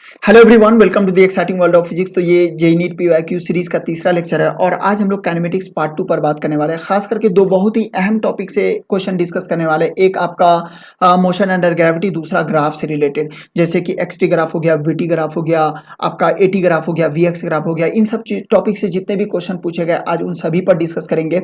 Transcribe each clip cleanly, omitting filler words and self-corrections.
Hello everyone, welcome to the exciting world of physics. तो ये JEE NEET PYQ series का तीसरा lecture है और आज हम लोग काइनेमेटिक्स पार्ट 2 पर बात करने वाले हैं। खास करके दो बहुत ही अहम टॉपिक से क्वेश्चन डिस्कस करने वाले हैं। एक आपका मोशन अंडर ग्रेविटी, दूसरा ग्राफ से रिलेटेड, जैसे कि एक्सटी ग्राफ हो गया, वीटी ग्राफ हो गया, आपका एटी ग्राफ हो गया, वीएक्स ग्राफ हो गया। इन सब टॉपिक से जितने भी क्वेश्चन पूछे गए आज उन सभी पर डिस्कस करेंगे।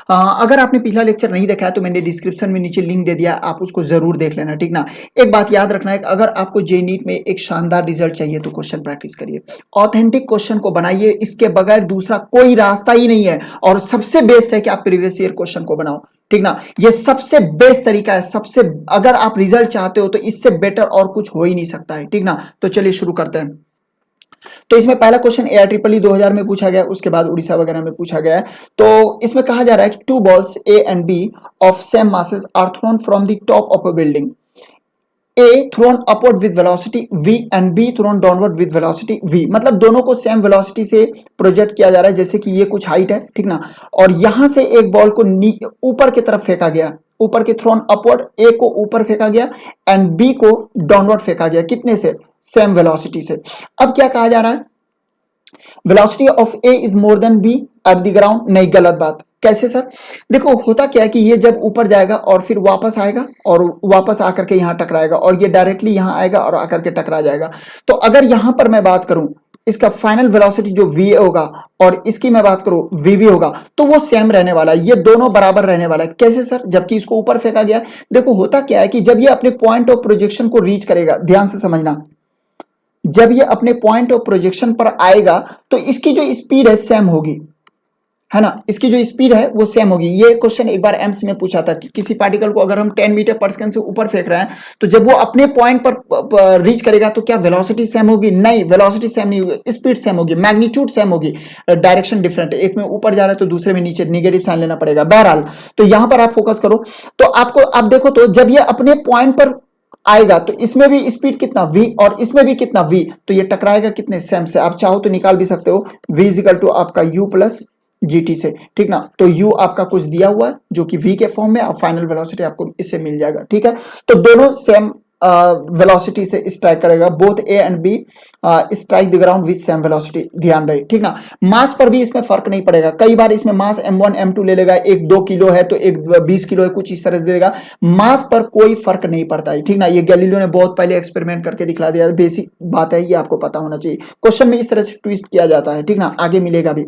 अगर आपने पिछला लेक्चर नहीं देखा है तो मैंने डिस्क्रिप्शन में नीचे लिंक दे दिया, आप उसको जरूर देख लेना, ठीक ना। एक बात याद रखना है, अगर आपको जेईई नीट में एक शानदार रिजल्ट चाहिए तो क्वेश्चन प्रैक्टिस करिए, ऑथेंटिक क्वेश्चन को बनाइए, इसके बगैर दूसरा कोई रास्ता ही नहीं है। और सबसे बेस्ट है कि आप प्रीवियस ईयर क्वेश्चन को बनाओ, ठीक ना। ये सबसे बेस्ट तरीका है, सबसे, अगर आप रिजल्ट चाहते हो तो इससे बेटर और कुछ हो ही नहीं सकता है, ठीक ना। तो चलिए शुरू करते हैं। तो इसमें पहला क्वेश्चन AIEEE 2000 में पूछा गया, उसके बाद उड़ीसा वगैरह में पूछा गया है। तो इसमें कहा जा रहा है कि two balls A and B of same masses are thrown from the top of a building, A thrown upward with velocity V and B thrown downward with velocity V। मतलब दोनों को सेम वेलोसिटी से project किया जा रहा है, जैसे कि ये कुछ हाइट है, ठीक ना। और यहां से एक बॉल को ऊपर की तरफ फेंका गया, ऊपर के थ्रोन अपवर्ड, A को ऊपर फेंका गया एंड B को डाउनवर्ड फेंका गया। कितने से? सेम वेलोसिटी से। अब क्या कहा जा रहा है? Velocity of A is more than B at the ground. नहीं, गलत बात। कैसे सर? देखो होता क्या है कि ये जब ऊपर जाएगा और फिर वापस आएगा और वापस आकर के यहां टकराएगा, और ये डायरेक्टली यहां आएगा और आकर के टकरा जाएगा। तो अगर यहां पर मैं बात करूं, इसका फाइनल वेलोसिटी जो v होगा और इसकी मैं बात करूं vb होगा, तो वो सेम रहने वाला है, ये दोनों बराबर रहने वाला है। कैसे सर? जबकि इसको ऊपर फेंका गया। देखो होता क्या है कि जब ये अपने पॉइंट ऑफ प्रोजेक्शन को रीच करेगा, ध्यान से समझना, जब ये अपने पॉइंट ऑफ प्रोजेक्शन पर आएगा तो इसकी जो स्पीड है सेम होगी, है ना। इसकी जो स्पीड है वो सेम होगी। ये क्वेश्चन एक बार एम्स में पूछा था कि किसी पार्टिकल को अगर हम 10 मीटर पर सेकंड से ऊपर फेंक रहे हैं तो जब वो अपने पॉइंट पर रीच करेगा तो क्या वेलोसिटी सेम होगी? नहीं, वेलोसिटी सेम नहीं होगी, स्पीड सेम होगी, मैग्नीट्यूड सेम होगी, डायरेक्शन डिफरेंट है। एक में ऊपर जा रहा है तो दूसरे में नीचे, निगेटिव साइन लेना पड़ेगा। बहरहाल तो यहां पर आप फोकस करो। तो आपको आप देखो, तो जब ये अपने पॉइंट पर आएगा तो इसमें भी स्पीड कितना v और इसमें भी कितना v, तो ये टकराएगा कितने? सेम से। आप चाहो तो निकाल भी सकते हो, v इक्वल टू आपका u प्लस gt से, ठीक ना। तो u आपका कुछ दिया हुआ है जो कि v के फॉर्म में, और फाइनल वेलोसिटी आपको इससे मिल जाएगा, ठीक है। तो दोनों सेम वेलोसिटी से स्ट्राइक करेगा, both A and B strike the ground with same velocity, ध्यान रहे, ठीक ना। मास पर भी इसमें फर्क नहीं पड़ेगा। कई बार इसमें मास m1 m2 ले लेगा, एक 2 किलो है तो एक 20 किलो है, कुछ इस तरह से देगा। मास पर कोई फर्क नहीं पड़ता है, ठीक ना। ये गैलीलियो ने बहुत पहले एक्सपेरिमेंट करके दिखला दिया, बेसिक बात है, ये आपको पता होना चाहिए। क्वेश्चन में इस तरह से ट्विस्ट किया जाता है, ठीक ना, आगे मिलेगा भी।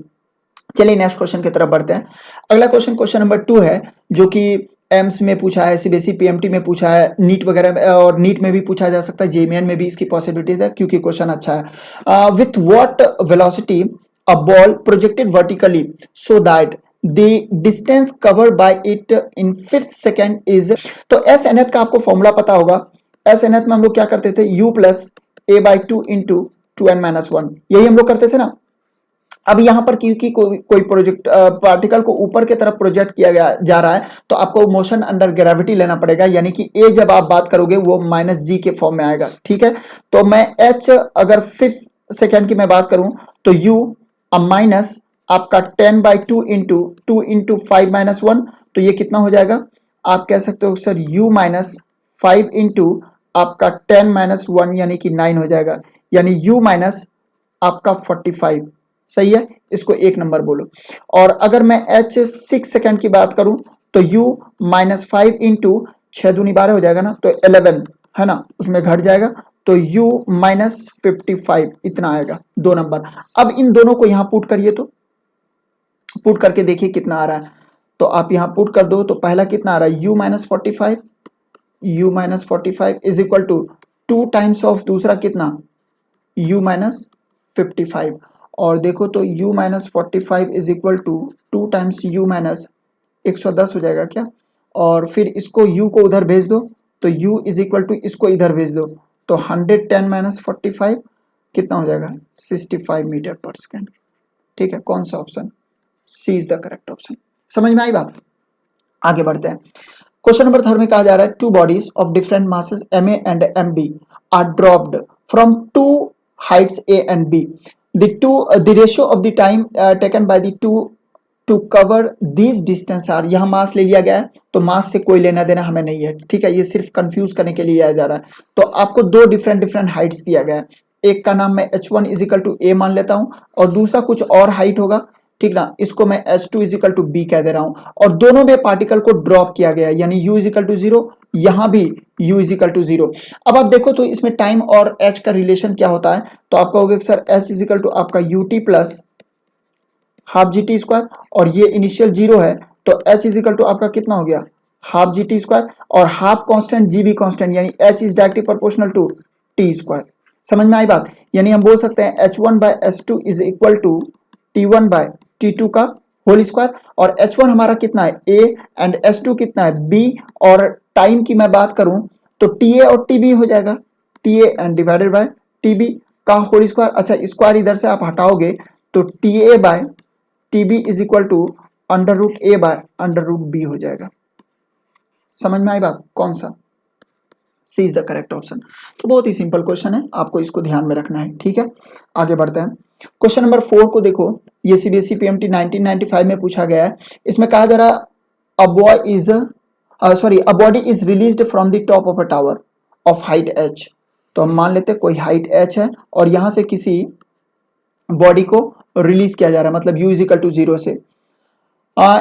चलिए नेक्स्ट क्वेश्चन की तरफ बढ़ते हैं। अगला क्वेश्चन, क्वेश्चन नंबर 2 है, जो कि एम्स में पूछा है, सीबीएसई पीएमटी में पूछा है, नीट वगैरह में, और नीट में भी पूछा जा सकता है, जेईई में भी इसकी पॉसिबिलिटीज है क्योंकि क्वेश्चन अच्छा है। With what velocity a ball projected vertically so that the distance covered by it in fifth second is। तो एस एनएथ का आपको फॉर्मूला पता होगा। एस एनएथ में हम लोग क्या करते थे? u plus A by 2 into 2n-1, यही हम लोग करते थे ना। अब यहां पर क्योंकि कोई प्रोजेक्ट पार्टिकल को ऊपर की तरफ प्रोजेक्ट किया गया जा रहा है तो आपको मोशन अंडर ग्रेविटी लेना पड़ेगा, यानी कि ए जब आप बात करोगे वो माइनस जी के फॉर्म में आएगा, ठीक है। तो मैं एच अगर 5 सेकेंड की मैं बात करूं तो यू माइनस आपका 10/2 इंटू 2 इंटू 5-1, तो ये कितना हो जाएगा? आप कह सकते हो सर u माइनस 5 इंटू आपका 10-1 यानी कि 9 हो जाएगा, यानी u माइनस आपका 45, सही है। इसको एक नंबर बोलो। और अगर मैं h 6 सेकेंड की बात करूं तो u माइनस 5 इंटू 6 दूनी 12 हो जाएगा ना, तो 11 है ना, उसमें घट जाएगा, तो u माइनस 55 इतना आएगा, 2 नंबर। अब इन दोनों को यहां पुट करिए, तो पुट करके देखिए कितना आ रहा है। तो आप यहां पुट कर दो तो पहला कितना आ रहा है? u minus 45, u minus 45 is equal to 2 times of दूसरा कितना? u minus 55। और देखो तो u minus 45 is equal to 2 times u minus 110 हो जाएगा क्या? और फिर इसको u को उधर भेज दो तो u इज इक्वल टू इसको इधर भेज दो, तो 110 माइनस 45 कितना हो जाएगा? 65 मीटर पर सेकेंड, ठीक है। कौन सा option? C is the correct option. समझ में आई बात? आगे बढ़ते हैं। क्वेश्चन नंबर 3 में कहा जा रहा है two bodies of different masses ma and mb are dropped from two heights a and b। The ratio of the time taken by the two to cover these distance are, यहाँ मास ले लिया गया है तो मास से कोई लेना देना हमें नहीं है, ठीक है। ये सिर्फ कंफ्यूज करने के लिए लिया जा रहा है। तो आपको दो डिफरेंट हाइट्स दिया गया है, एक का नाम मैं h1 इज इक्वल टू ए मान लेता हूं और दूसरा कुछ और हाइट होगा, ठीक ना, इसको मैं h2 is equal to be कह दे रहा हूं और दोनों में पार्टिकल को ड्रॉप किया गया यानी u इज इक्वल टू 0, यहां भी u इज इक्वल टू 0। अब आप देखो तो इसमें टाइम और h का रिलेशन क्या होता है, तो आप कहोगे sir h is equal to आपका ut plus half g T square और ये इनिशियल 0 है तो h इज इक्वल टू आपका कितना हो गया हाफ जी टी स्क्वायर और हाफ कांस्टेंट जी भी कांस्टेंट यानी h is directly proportional to t square. समझ में आई बात, यानी हम बोल सकते हैं h1 by h2 is equal to t1 by t2 का होल स्क्वायर और h1 हमारा कितना है a एंड h2 कितना है b और टाइम की मैं बात करूं तो ta और tb हो जाएगा ta and divided by tb का होल स्क्वायर। अच्छा स्क्वायर इधर से आप हटाओगे तो ta बाय tb is equal to under root a by under root b हो जाएगा। समझ में आई बात, कौन सा, C is the correct option. तो बहुत ही सिंपल क्वेश्चन है, आपको इसको ध्यान में रखना है, ठीक है। आगे बढ़ते हैं, क्वेश्चन नंबर 4 को देखो, ये सीबीएसई पीएमटी 1995 में पूछा गया है। इसमें कहा जा रहा a boy is a body is released from the top of a tower of height h। तो हम मान लेते हैं कोई हाइट h है और यहां से किसी बॉडी को रिलीज किया जा रहा है, मतलब u इज इक्वल टू 0 से।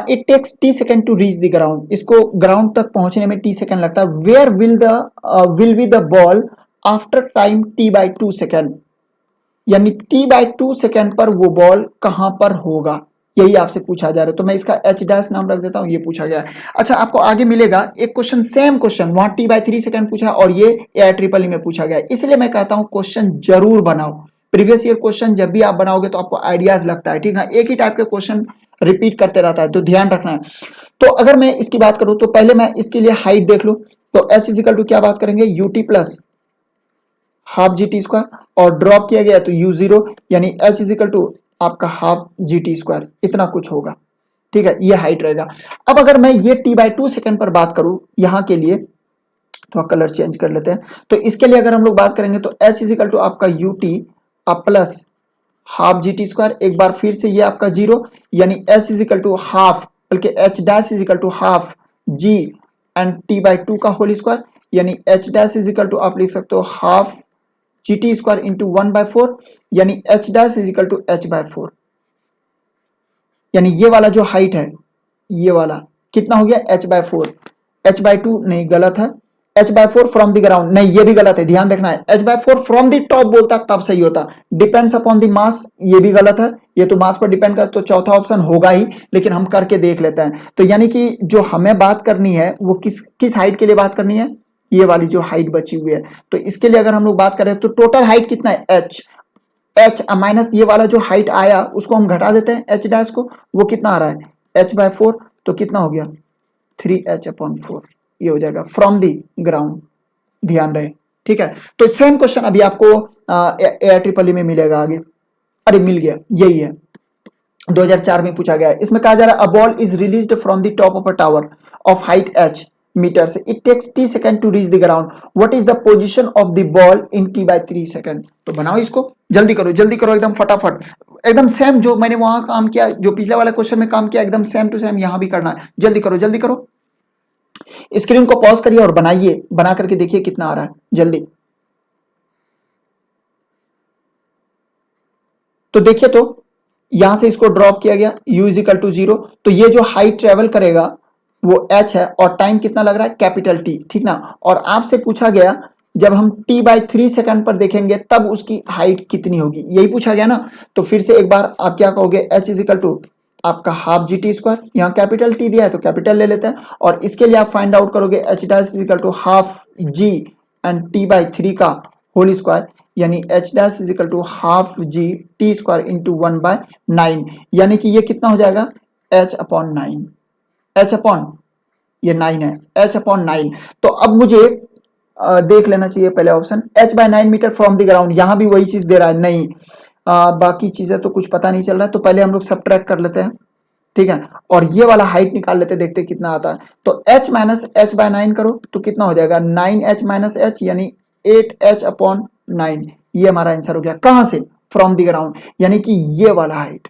It takes t second to reach the ground, इसको ग्राउंड तक पहुंचने में t सेकेंड लगता है। Where will be the ball after time t by 2 second, यानी t बाई 2 सेकेंड पर वो बॉल कहां पर होगा, यही आपसे पूछा जा रहा है। तो मैं इसका h डैश नाम रख देता हूं, ये पूछा गया है। अच्छा आपको आगे मिलेगा एक क्वेश्चन, सेम क्वेश्चन, वहां t बाई 3 सेकेंड पूछा और ये AIEEE में पूछा गया है। इसलिए मैं कहता हूं क्वेश्चन जरूर बनाओ, प्रीवियस ईयर क्वेश्चन जब भी आप बनाओगे तो आपको आइडियाज लगता है, ठीक ना, एक ही टाइप के क्वेश्चन रिपीट करते रहता है, तो ध्यान रखना है। तो अगर मैं इसकी बात करूं तो पहले मैं इसके लिए हाइट देख लूं, तो h इजिकल टू क्या बात करेंगे ut plus half g T square और ड्रॉप किया गया तो u0 यानी h इजिकल टू आपका हाफ जी टी स्क्वायर, इतना कुछ होगा, ठीक है, ये हाइट रहेगा। अब अगर मैं ये t बाई 2 सेकेंड पर बात करूं यहां के लिए, तो कलर चेंज कर लेते हैं। तो इसके लिए अगर हम लोग बात करेंगे तो h इजिकल टू आपका ut plus half g T square, एक बार फिर से ये आपका 0 यानी h इजिकल टू हाफ, बल्कि h dash is equal to half g and t by 2 का होल स्क्वायर, यानी h डैश इजिकल टू आप लिख सकते हो half g T square into 1/4 यानी h dash is equal to h by 4। यानी ये वाला जो हाइट है ये वाला कितना हो गया h बाई 4, h बाई 2 नहीं गलत है, h by 4 from the ground नहीं, ये भी गलत है, ध्यान देखना है, h by 4 from the top बोलता तब सही होता, डिपेंड्स अपॉन द मास, ये भी गलत है, ये तो मास पर डिपेंड कर, तो चौथा ऑप्शन होगा ही, लेकिन हम करके देख लेते हैं। तो यानी कि जो हमें बात करनी है वो किस हाइट के लिए बात करनी है, ये वाली जो हाइट बची हुई है। तो इसके लिए अगर हम लोग बात करें तो टोटल हाइट कितना है h माइनस ये वाला जो हाइट आया उसको हम घटा देते हैं h डैश को, वो कितना आ रहा है h बाई 4, तो कितना हो गया 3h/4, ये हो जाएगा फ्रॉम दी ग्राउंड, ध्यान रहे, ठीक है। तो सेम क्वेश्चन अभी आपको AIEEE में मिलेगा आगे, अरे मिल गया, यही है, 2004 में पूछा गया है। इसमें कहा जा रहा है a ball is released from the top of a tower of height h metre से, it takes t second to reach the ground, what is the position of the ball in t by 3 second. तो बनाओ इसको, जल्दी करो एकदम फटाफट, एकदम same जो मैंने वहां काम किया, जो पिछले वाले क्वेश्चन में काम किया, एकदम सेम टू सेम यहां भी करना है। जल्दी करो, स्क्रीन को पॉज करिए और बनाइए, बना करके देखिए कितना आ रहा है जल्दी। तो देखिए, तो यहां से इसको ड्रॉप किया गया u इजिकल टू 0, तो ये जो हाइट ट्रेवल करेगा वो h है और टाइम कितना लग रहा है कैपिटल T, ठीक ना। और आपसे पूछा गया जब हम t बाई 3 सेकंड पर देखेंगे तब उसकी हाइट कितनी होगी, यही पूछा गया ना। तो फिर से एक बार आप क्या कहोगे, h इजिकल टू आपका हाफ जी टी स्क्वायर, यहाँ कैपिटल T दिया है तो कैपिटल ले लेते हैं, और इसके लिए आप फाइंड आउट करोगे h dash is equal to half g and t by 3 का होल स्क्वायर, यानी h dash is equal to half g T square into 1/9, यानी कि ये कितना हो जाएगा h/9, h अपॉन ये 9 है, h/9। तो अब मुझे देख लेना चाहिए पहले option, h/9 metre from the ground, यहां भी वही चीज दे रहा है, नहीं बाकी चीजें तो कुछ पता नहीं चल रहा है, तो पहले हम लोग सब्ट्रैक्ट कर लेते हैं, ठीक है, और ये वाला हाइट निकाल लेते, देखते कितना आता है। तो h माइनस h/9 करो तो कितना हो जाएगा 9h माइनस h यानी 8h/9, ये हमारा आंसर हो गया, कहां से, फ्रॉम द ग्राउंड, यानी कि ये वाला हाइट,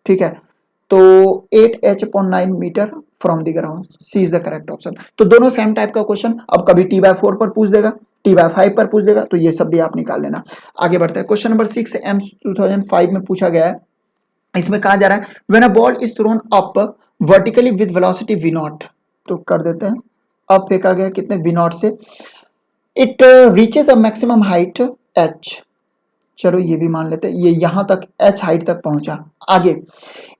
ठीक है। तो 8h/9 metre from the ground, C is the correct option. तो दोनों सेम टाइप का क्वेश्चन, अब कभी t बाई 4 पर पूछ देगा, t/5 पर पूछ देगा, तो ये सब भी आप निकाल लेना। आगे बढ़ते हैं, क्वेश्चन नंबर 6 एम्स 2005 में पूछा गया है। इसमें कहा जा रहा है when a ball is throne up vertically with velocity v not, तो कर देते हैं, अब फेंका गया कितने v नॉट से, it reaches a maximum height h, चलो ये भी मान लेते हैं, ये यहां तक h हाइट तक पहुंचा। आगे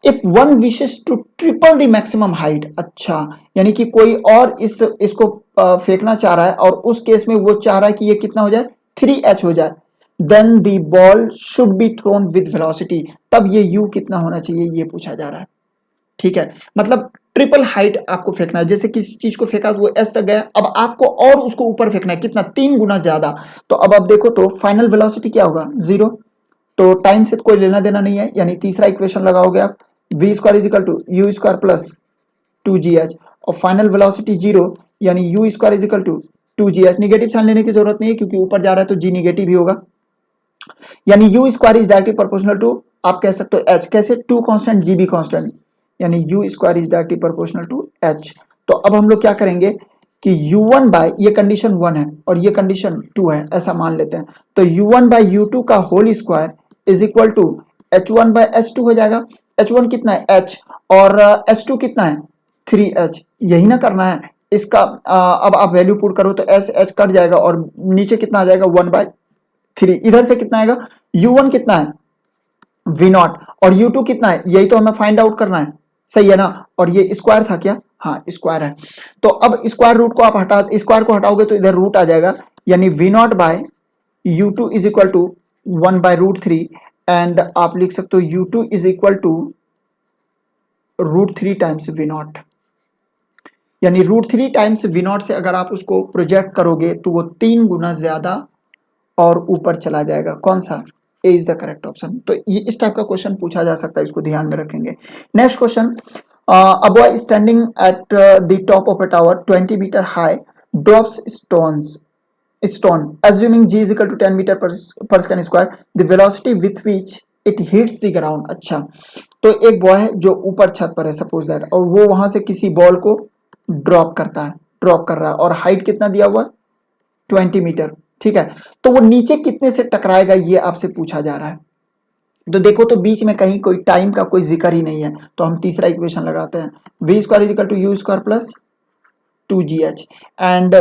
if one wishes to triple the maximum height, अच्छा यानी कि कोई और इसको फेंकना चाह रहा है और उस केस में वो चाह रहा है कि ये कितना हो जाए 3h हो जाए, then the ball should be thrown with velocity, तब ये u कितना होना चाहिए ये पूछा जा रहा है। ठीक है, मतलब ट्रिपल हाइट आपको फेंकना है, जैसे किसी चीज को फेंका तो वो एस तक गया, अब आपको और उसको ऊपर फेंकना है, कितना 3 गुना ज्यादा, तो अब आप देखो तो फाइनल वेलोसिटी क्या होगा 0, तो टाइम से कोई लेना देना नहीं है, यानी तीसरा इक्वेशन लगाओगे आप v square is equal to u square plus 2gh, और फाइनल वेलोसिटी 0 यानी u square is equal to 2gh, negative sign लेने की जरूरत नहीं है क्योंकि ऊपर जा रहा है तो g निगेटिव ही होगा, यानी u square is directly proportional to, आप कह सकते हो h, कैसे 2 कांस्टेंट g भी कांस्टेंट, यानी u square is directly proportional to h। तो अब हम लोग क्या करेंगे कि u1 बाय, ये कंडीशन 1 है और ये कंडीशन 2 है, ऐसा मान लेते हैं, तो u1 बाय u2 का whole square is equal to h1 by h2 हो जाएगा। h1 कितना है h, और h2 कितना है 3h, यही ना करना है इसका। अब आप वैल्यू पुट करो तो s h कट जाएगा और नीचे कितना आ जाएगा 1/3, इधर से कितना आएगा u1 कितना है v नॉट और u2 कितना है, यही तो हमें फाइंड आउट करना है, सही है ना, और ये स्क्वायर था क्या, हाँ स्क्वायर है, तो अब स्क्वायर रूट को आप स्क्वायर को हटाओगे तो इधर रूट आ जाएगा, यानी v not by u2 is equal to 1/√3, and आप लिख सकते हो u2 is equal to √3 times v not, यानी √3 टाइम्स v नॉट से अगर आप उसको प्रोजेक्ट करोगे तो वो 3 गुना ज्यादा और ऊपर चला जाएगा, कौन सा, ए इज द करेक्ट ऑप्शन। तो ये इस टाइप का क्वेश्चन पूछा जा सकता है, इसको ध्यान में रखेंगे। Next question, a boy standing at the top of a tower 20 metre high drops stone assuming g is equal to 10 meter per second square, the velocity with which it hits the ground, अच्छा तो एक boy है जो ऊपर छत पर है suppose that, और वो वहां से किसी बॉल को ड्रॉप कर रहा है और हाइट कितना दिया हुआ 20 मीटर, ठीक है, तो वो नीचे कितने से टकराएगा ये आपसे पूछा जा रहा है। तो देखो तो बीच में कहीं कोई टाइम का कोई जिक्र ही नहीं है, तो हम तीसरा इक्वेशन लगाते हैं, v square is equal to u square plus 2gh, and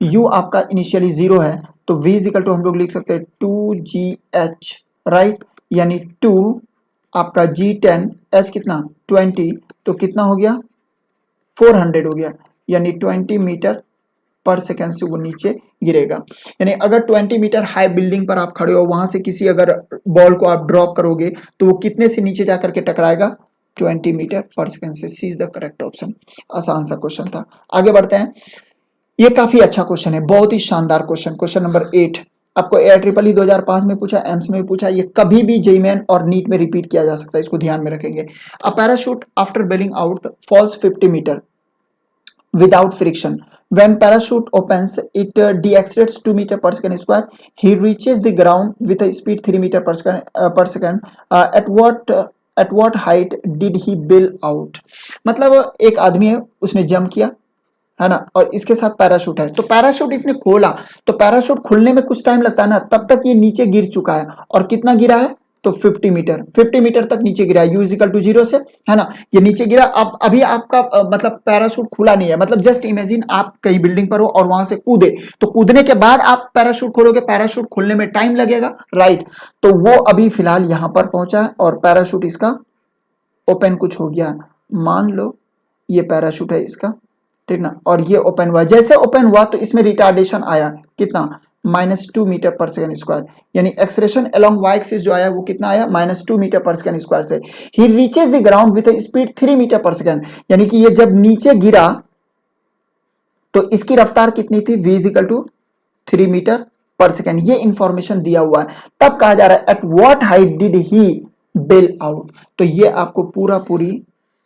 u आपका इनिशियली 0 है, तो v इज इक्वल टू हम लोग लिख सकते हैं 2gh, राइट, यानी 2 आपका g10, h कितना 20, तो कितना हो गया 400 हो गया, यानी 20 मीटर पर सेकेंड से वो नीचे गिरेगा। यानी अगर 20 मीटर हाई बिल्डिंग पर आप खड़े हो, वहां से किसी अगर बॉल को आप ड्रॉप करोगे तो वो कितने से नीचे जाकर के टकराएगा 20 मीटर पर सेकेंड से, सी इज द करेक्ट ऑप्शन। आसान सा क्वेश्चन था, आगे बढ़ते हैं। ये काफी अच्छा क्वेश्चन है, बहुत ही शानदार क्वेश्चन, क्वेश्चन नंबर 8 आपको AIEEE 2005 में पूछा, एम्स में भी पूछा, ये कभी भी जेईई मेन और नीट में रिपीट किया जा सकता है, इसको ध्यान में रखेंगे। A parachute after bailing out falls 50 metre without friction. When parachute opens, it deaccelerates 2 meter per second square. He reaches the ground with a speed 3 meter per second. At what height did he bail out? मतलब एक आदमी है, उसने jump किया है ना, और इसके साथ पैराशूट है, तो पैराशूट इसने खोला, तो पैराशूट खुलने में कुछ टाइम लगता है ना, तब तक ये नीचे गिर चुका है, और कितना गिरा है तो 50 मीटर तक नीचे गिरा है, u इज इक्वल टू 0 से, है ना, ये नीचे गिरा। अब अभी आपका मतलब पैराशूट खुला नहीं है, मतलब जस्ट इमेजिन आप कहीं बिल्डिंग पर हो और वहां से कूदे, तो कूदने के बाद आप पैराशूट खोलोगे, पैराशूट खुलने में टाइम लगेगा, राइट, तो वो अभी फिलहाल यहां पर पहुंचा है और पैराशूट इसका ओपन कुछ हो गया, मान लो ये पैराशूट है इसका, ठीक ना, और ये ओपन हुआ, जैसे ओपन हुआ तो इसमें रिटार्डेशन आया कितना -2 मीटर पर सेकंड स्क्वायर, यानी एक्सलेरेशन अलोंग y एक्सिस जो आया वो कितना आया -2 मीटर पर सेकंड स्क्वायर से। He reaches the ground with a speed 3 metre per second, यानी कि ये जब नीचे गिरा तो इसकी रफ्तार कितनी थी, v is equal to 3 metre per second, ये इंफॉर्मेशन दिया हुआ है। तब कहा जा रहा है at what height did he bail out, तो ये आपको पूरी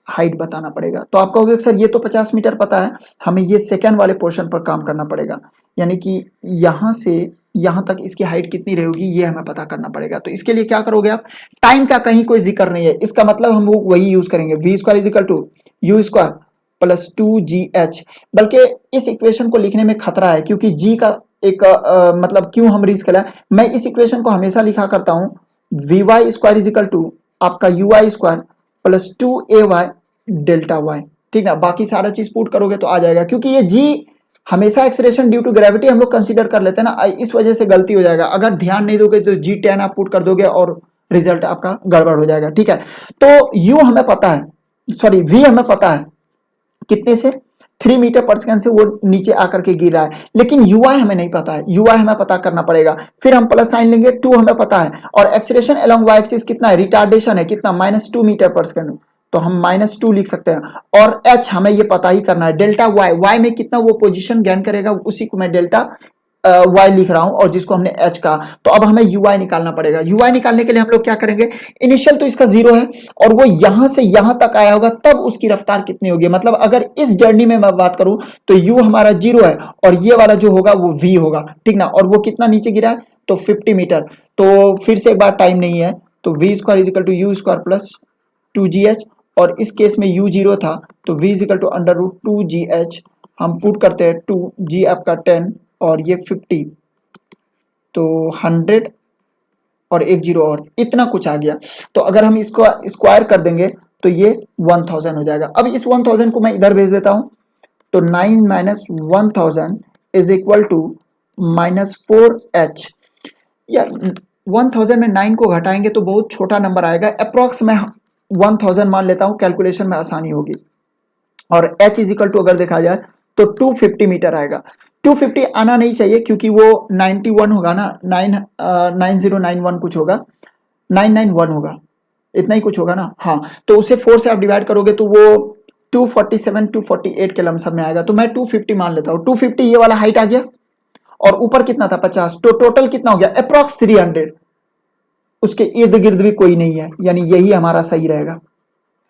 हाइट बताना पड़ेगा। तो आप कहोगे सर ये तो 50 मीटर पता है, हमें ये सेकंड वाले पोर्शन पर काम करना पड़ेगा, यानी कि यहां से यहां तक इसकी हाइट कितनी रहेगी ये हमें पता करना पड़ेगा। तो इसके लिए क्या करोगे आप, टाइम का कहीं कोई जिक्र नहीं है, इसका मतलब हम लोग वही यूज करेंगे, v square is equal to u square plus 2gh, बल्कि इस इक्वेशन को लिखने में खतरा है क्योंकि g का एक मतलब क्यों हम रिस्क लें, मैं इस इक्वेशन को हमेशा लिखा करता हूं vy square is equal to आपका ui square plus 2ay delta y। ठीक है, बाकी सारा चीज पुट करोगे तो आ जाएगा, क्योंकि ये g हमेशा एक्सलेरेशन ड्यू टू ग्रेविटी हम लोग कंसीडर कर लेते हैं ना, इस वजह से गलती हो जाएगा। अगर ध्यान नहीं दोगे तो g10 आप पुट कर दोगे और रिजल्ट आपका गड़बड़ हो जाएगा। ठीक है, तो u हमें पता है, सॉरी v हमें पता है कितने से 3 मीटर पर सेकंड से वो नीचे आकर के गिर रहा है, लेकिन ui हमें नहीं पता है, ui हमें पता करना पड़ेगा। फिर हम प्लस साइन लेंगे, 2 हमें पता है, और एक्सीलरेशन अलोंग y एक्सिस कितना है, रिटार्डेशन है कितना, -2 मीटर पर सेकंड, तो हम -2 लिख सकते हैं। और h हमें ये पता ही करना है, डेल्टा y में कितना वो पोजीशन गेन करेगा, उसी को मैं डेल्टा y लिख रहा हूं, और जिसको हमने h कहा। तो अब हमें ui निकालना पड़ेगा। ui निकालने के लिए हम लोग क्या करेंगे, इनिशियल तो इसका 0 है और वो यहां से यहां तक आया होगा, तब उसकी रफ्तार कितनी होगी। मतलब अगर इस जर्नी में मैं बात करूं तो u हमारा 0 है और ये वाला जो होगा वो v होगा। ठीक ना, और वो कितना नीचे गिरा है, तो 50 मीटर। तो फिर से एक बार टाइम नहीं है, तो v square is equal to u square plus 2gh, और इस केस में u 0 था तो v is equal to under root 2gh। हम पुट करते हैं 2g आपका 10 और ये 50, तो 100 और एक 0 और इतना कुछ आ गया। तो अगर हम इसको स्क्वायर कर देंगे तो ये 1000 हो जाएगा। अब इस 1000 को मैं इधर भेज देता हूं, तो 9 minus 1000 is equal to -4h। यार 1000 में 9 को घटाएंगे तो बहुत छोटा नंबर आएगा, अप्रॉक्स मैं 1000 मान लेता हूं, कैलकुलेशन में आसानी होगी। और h इज इक्वल टू अगर देखा जाए तो 250 मीटर आएगा। 250 आना नहीं चाहिए क्योंकि वो 91 होगा ना, 9091 कुछ होगा, 991 होगा, इतना ही कुछ होगा ना। हाँ, तो उसे 4 से आप डिवाइड करोगे तो वो 247 248 के लमसम में आएगा। तो मैं 250 मान लेता हूँ। 250 ये वाला हाइट आ गया, और ऊपर कितना था 50, तो टोटल कितना हो गया अप्रॉक्स 300। उसके इर्द गिर्द भी कोई नहीं है, यानी यही हमारा सही रहेगा,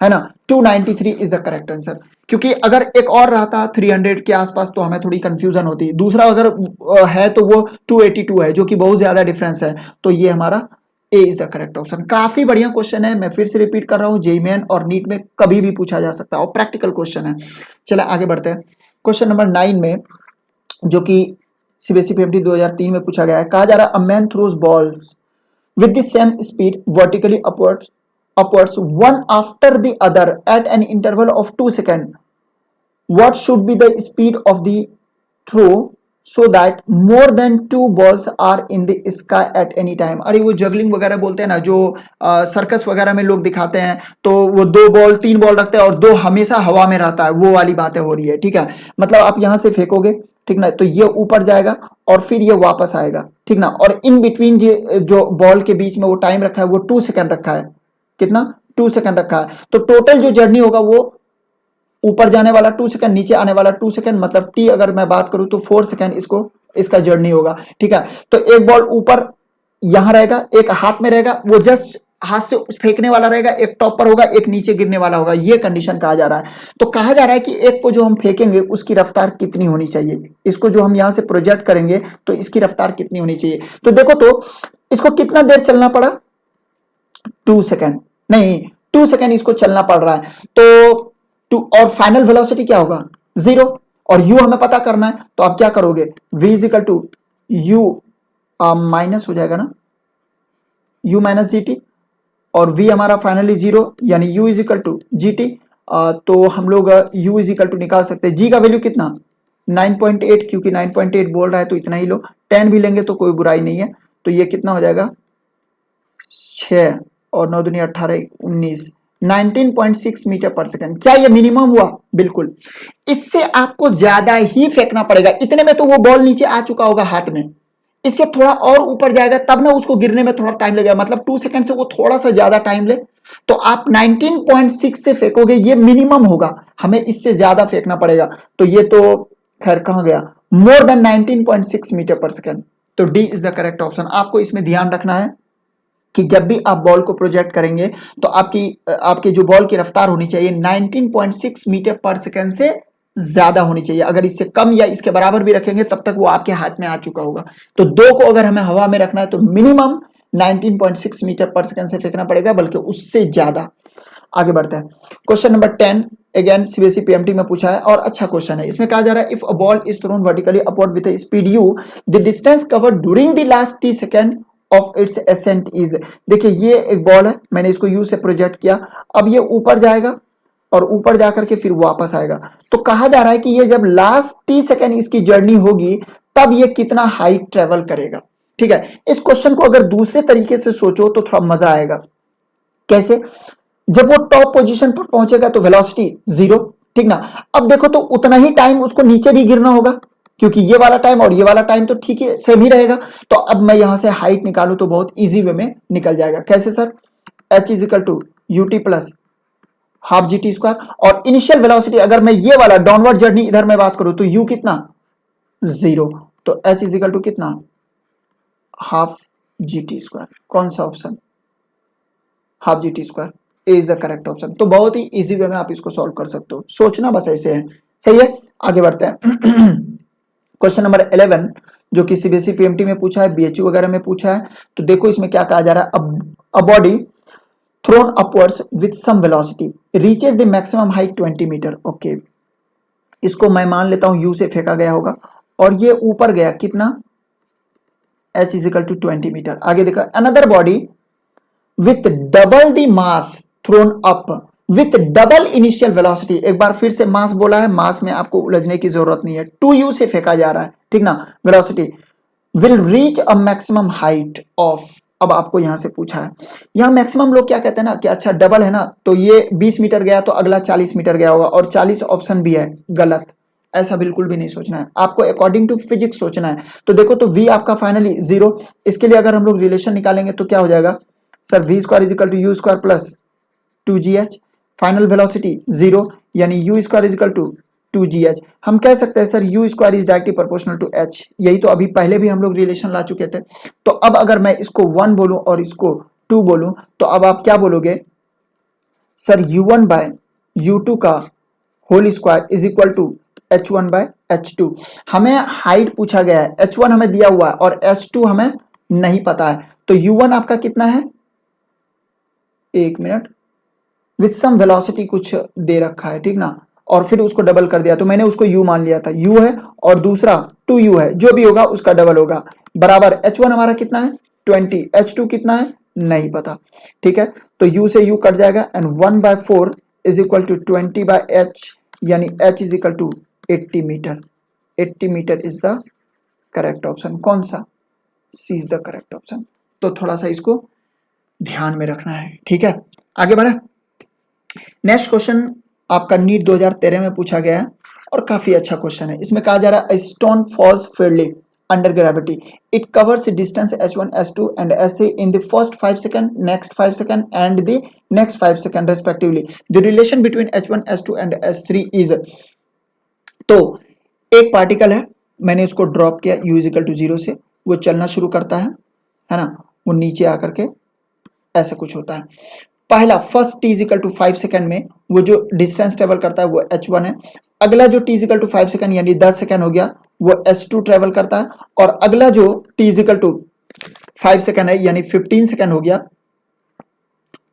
है ना। 293 इज द करेक्ट आंसर। क्योंकि अगर एक और रहता 300 के आसपास तो हमें थोड़ी कंफ्यूजन होती। दूसरा अगर है तो वो 282 है, जो कि बहुत ज्यादा डिफरेंस है। तो ये हमारा ए इज द करेक्ट ऑप्शन। काफी बढ़िया क्वेश्चन है, मैं फिर से रिपीट कर रहा हूं, जेईई मेन और नीट में कभी भी पूछा जा सकता है और प्रैक्टिकल क्वेश्चन है। चले आगे बढ़ते हैं। क्वेश्चन नंबर 9 में, जो कि सीबीएसई पीएमटी 2003 में पूछा गया है, कहा जा रहा है a man throws balls with the same speed vertically upwards one after the other at an interval of 2 seconds. What should be the speed of the throw so that more than 2 balls are in the sky at any time? अरे वो juggling वगैरह बोलते हैं ना, जो circus वगैरह में लोग दिखाते हैं, तो वो 2 बॉल 3 बॉल रखते हैं और 2 हमेशा हवा में रहता है, वो वाली बातें हो रही है। ठीक है, मतलब आप यहां से फेंकोगे, ठीक ना, तो ये ऊपर जाएगा और फिर ये वापस आएगा, ठीक ना। और इन बिटवीन जो बॉल के बीच में वो टाइम रखा है वो 2 सेकंड रखा है, कितना 2 सेकंड रखा है। तो टोटल जो जर्नी होगा वो ऊपर जाने वाला 2 सेकंड, नीचे आने वाला 2 सेकंड, मतलब टी अगर मैं बात करूं तो 4 सेकंड इसका जर्नी होगा। ठीक है, तो एक बॉल ऊपर यहां रहेगा, एक हाथ में रहेगा, वो जस्ट हाथ से फेंकने वाला रहेगा, एक टॉप पर होगा, एक नीचे गिरने वाला होगा, ये कंडीशन कहा जा रहा है। तो कहा जा रहा है कि एक को जो हम फेंकेंगे उसकी रफ्तार कितनी होनी चाहिए, इसको जो हम यहां से प्रोजेक्ट करेंगे तो इसकी रफ्तार कितनी होनी चाहिए। तो देखो, तो इसको कितना देर चलना पड़ा, 2 सेकंड नहीं, 2 सेकंड इसको चलना पड़ रहा है। तो और फाइनल वेलोसिटी क्या होगा 0, और u हमें पता करना है। तो आप क्या करोगे, v is equal to u minus हो जाएगा ना, u माइनस जी टी, और v हमारा फाइनली 0, यानी u is equal to g t. तो हम लोग u इज इक्वल टू निकाल सकते हैं। g का वैल्यू कितना 9.8, क्योंकि 9.8 बोल रहा है तो इतना ही लो, 10 भी लेंगे तो कोई बुराई नहीं है। तो ये कितना हो जाएगा 6 और 9 दूनी 18 19, 19.6 मीटर पर सेकंड। क्या ये मिनिमम हुआ, बिल्कुल। इससे आपको ज्यादा ही फेंकना पड़ेगा, इतने में तो वो बॉल नीचे आ चुका होगा हाथ में, इससे थोड़ा और ऊपर जाएगा तब ना उसको गिरने में थोड़ा टाइम लगेगा, मतलब 2 सेकंड से वो थोड़ा सा ज्यादा टाइम ले। तो आप 19.6 से फेंकोगे, ये मिनिमम होगा, हमें इससे ज्यादा फेंकना पड़ेगा। तो ये तो खैर कहां गया, more than 19.6 metre per second. तो D is the correct option. आपको इसमें ध्यान रखना है कि जब भी आप बॉल को प्रोजेक्ट करेंगे तो आपकी जो बॉल की रफ्तार होनी चाहिए 19.6 मीटर पर सेकंड से ज्यादा होनी चाहिए। अगर इससे कम या इसके बराबर भी रखेंगे तब तक वो आपके हाथ में आ चुका होगा। तो 2 को अगर हमें हवा में रखना है तो मिनिमम 19.6 मीटर पर सेकंड से फेंकना पड़ेगा, बल्कि उससे ज्यादा। आगे बढ़ते हैं। Question number 10 again CBSE PMT में पूछा है और अच्छा क्वेश्चन है। इसमें कहा जा रहा है if a ball is thrown vertically upward with speed u, the distance covered during the last t second of its ascent is. देखिए ये एक बॉल है, मैंने इसको u से प्रोजेक्ट किया, अब ये ऊपर जाएगा और ऊपर जाकर के फिर वापस आएगा। तो कहा जा रहा है कि ये जब लास्ट t सेकंड इसकी जर्नी होगी तब ये कितना हाइट ट्रेवल करेगा। ठीक है, इस क्वेश्चन को अगर दूसरे तरीके से सोचो तो थोड़ा मजा आएगा। कैसे? जब वो टॉप पोजीशन पर पहुंचेगा तो वेलोसिटी 0, ठीक ना। अब देखो तो उतना ही टाइम उसको नीचे भी गिरना होगा, क्योंकि ये वाला टाइम और ये वाला टाइम तो ठीक है सेम ही रहेगा। तो अब मैं यहां से हाइट निकालूं तो बहुत इजी वे में निकल जाएगा। कैसे sir? h is equal to u t plus half g T square, और इनिशियल वेलोसिटी अगर मैं ये वाला डाउनवर्ड जर्नी इधर मैं बात करूं तो u कितना 0, तो h इज इक्वल टू कितना हाफ जी टी स्क्वायर। कौन सा option? Half g T square is the correct option. तो बहुत ही इजी वे में आप इसको सॉल्व कर सकते हो, सोचना बस ऐसे है। सही है, आगे बढ़ते हैं। क्वेश्चन नंबर 11 जो कि सीबीएसई पीएमटी में पूछा है, बीएचयू वगैरह में पूछा है। तो देखो इसमें क्या कहा जा रहा है, a body thrown upwards with some velocity reaches the maximum height 20 metre. Okay, इसको मैं मान लेता हूं यू से फेंका गया होगा और ये ऊपर गया कितना, h is equal to 20 metre. आगे देखा, another body with double the mass thrown up with double initial velocity. एक बार फिर से मास बोला है, मास में आपको उलझने की जरूरत नहीं है, 2u से फेंका जा रहा है, ठीक ना। Velocity will reach a maximum height of, अब आपको यहां से पूछा है, यहां मैक्सिमम लोग क्या कहते हैं ना कि अच्छा डबल है ना, तो ये 20 मीटर गया तो अगला 40 मीटर गया होगा, और 40 ऑप्शन भी है गलत। ऐसा बिल्कुल भी नहीं सोचना है, आपको अकॉर्डिंग टू फिजिक्स सोचना है। तो देखो तो v आपका फाइनली 0, इसके लिए अगर हम लोग रिलेशन निकालेंगे तो क्या हो जाएगा sir, v square is equal to u square plus 2gh। Final velocity 0 यानी u square is equal to 2gh। हम कह सकते हैं sir u square is directly proportional to h, यही तो अभी पहले भी हम लोग रिलेशन ला चुके थे। तो अब अगर मैं इसको 1 बोलूं और इसको 2 बोलूं तो अब आप क्या बोलोगे सर, u1 बाय u2 का whole square is equal to h1 by h2। हमें हाइट पूछा गया है, h1 हमें दिया हुआ है और h2 हमें नहीं पता है। तो u1 आपका कितना है, एक मिनट, विथ सम वेलोसिटी कुछ दे रखा है, ठीक ना, और फिर उसको डबल कर दिया, तो मैंने उसको u मान लिया था, u है और दूसरा 2u है, जो भी होगा उसका डबल होगा, बराबर h1 हमारा कितना है 20, h2 कितना है नहीं पता, ठीक है। तो u से u कट जाएगा and 1/4 is equal to 20/h, यानी h is equal to 80 metre. 80 metre is the correct option. कौन सा? C is the correct option. तो थोड़ा सा इसको ध्यान में रखना है, ठीक है। आगे बढ़े, नेक्स्ट क्वेश्चन आपका नीट 2013 में पूछा गया है और काफी अच्छा क्वेश्चन है। इसमें कहा जा रहा है stone falls freely under gravity, it covers distance h1 h2 and h3 in the first 5 second, next 5 second and the next 5 second respectively, the relation between h1 h2 and h3 is. तो एक particle है, मैंने उसको drop किया u is equal to 0 से, वो चलना शुरू करता है ना, वो नीचे आकर के ऐसा कुछ होता है। पहला first t is equal to 5 second में वो जो डिस्टेंस ट्रेवल करता है वो h1 है। अगला जो t इजिकल टू 5 सेकंड यानी 10 सेकंड हो गया वो h2 ट्रेवल करता है, और अगला जो t इजिकल टू 5 सेकंड है यानी 15 सेकंड हो गया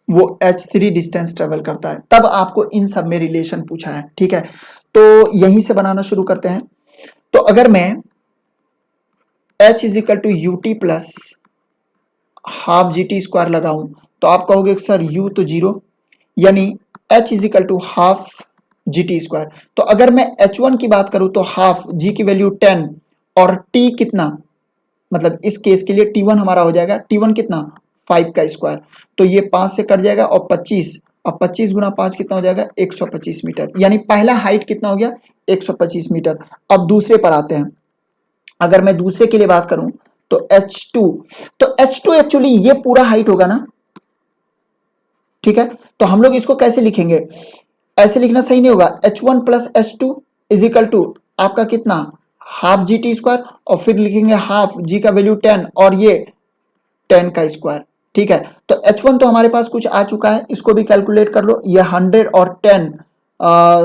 वो h3 डिस्टेंस ट्रेवल करता है। तब आपको इन सब में रिलेशन पूछा है, ठीक है। तो यहीं से बनाना शुरू करते हैं। तो अगर मैं h is equal to u t plus half g T square लगाऊं तो आप कहोगे सर u तो 0 यानी h is equal to half g T square. तो अगर मैं h1 की बात करूं तो हाफ g की वैल्यू 10 और t कितना, मतलब इस केस के लिए t1 हमारा हो जाएगा, t1 कितना 5 का स्क्वायर, तो ये 5 से कट जाएगा और 25, अब 25 गुना 5 कितना हो जाएगा 125 मीटर, यानी पहला हाइट कितना हो गया 125 मीटर। अब दूसरे पर आते हैं, अगर मैं दूसरे के लिए बात करूं तो h2, तो h2 एक्चुअली ये पूरा हाइट होगा ना, ठीक है। तो हम लोग इसको कैसे लिखेंगे, ऐसे लिखना सही नहीं होगा, h1 plus h2 is equal to आपका कितना हाफ जी टी स्क्वायर, और फिर लिखेंगे हाफ g का वैल्यू 10 और ये 10 का स्क्वायर, ठीक है। तो h1 तो हमारे पास कुछ आ चुका है, इसको भी कैलकुलेट कर लो, ये 100 और 10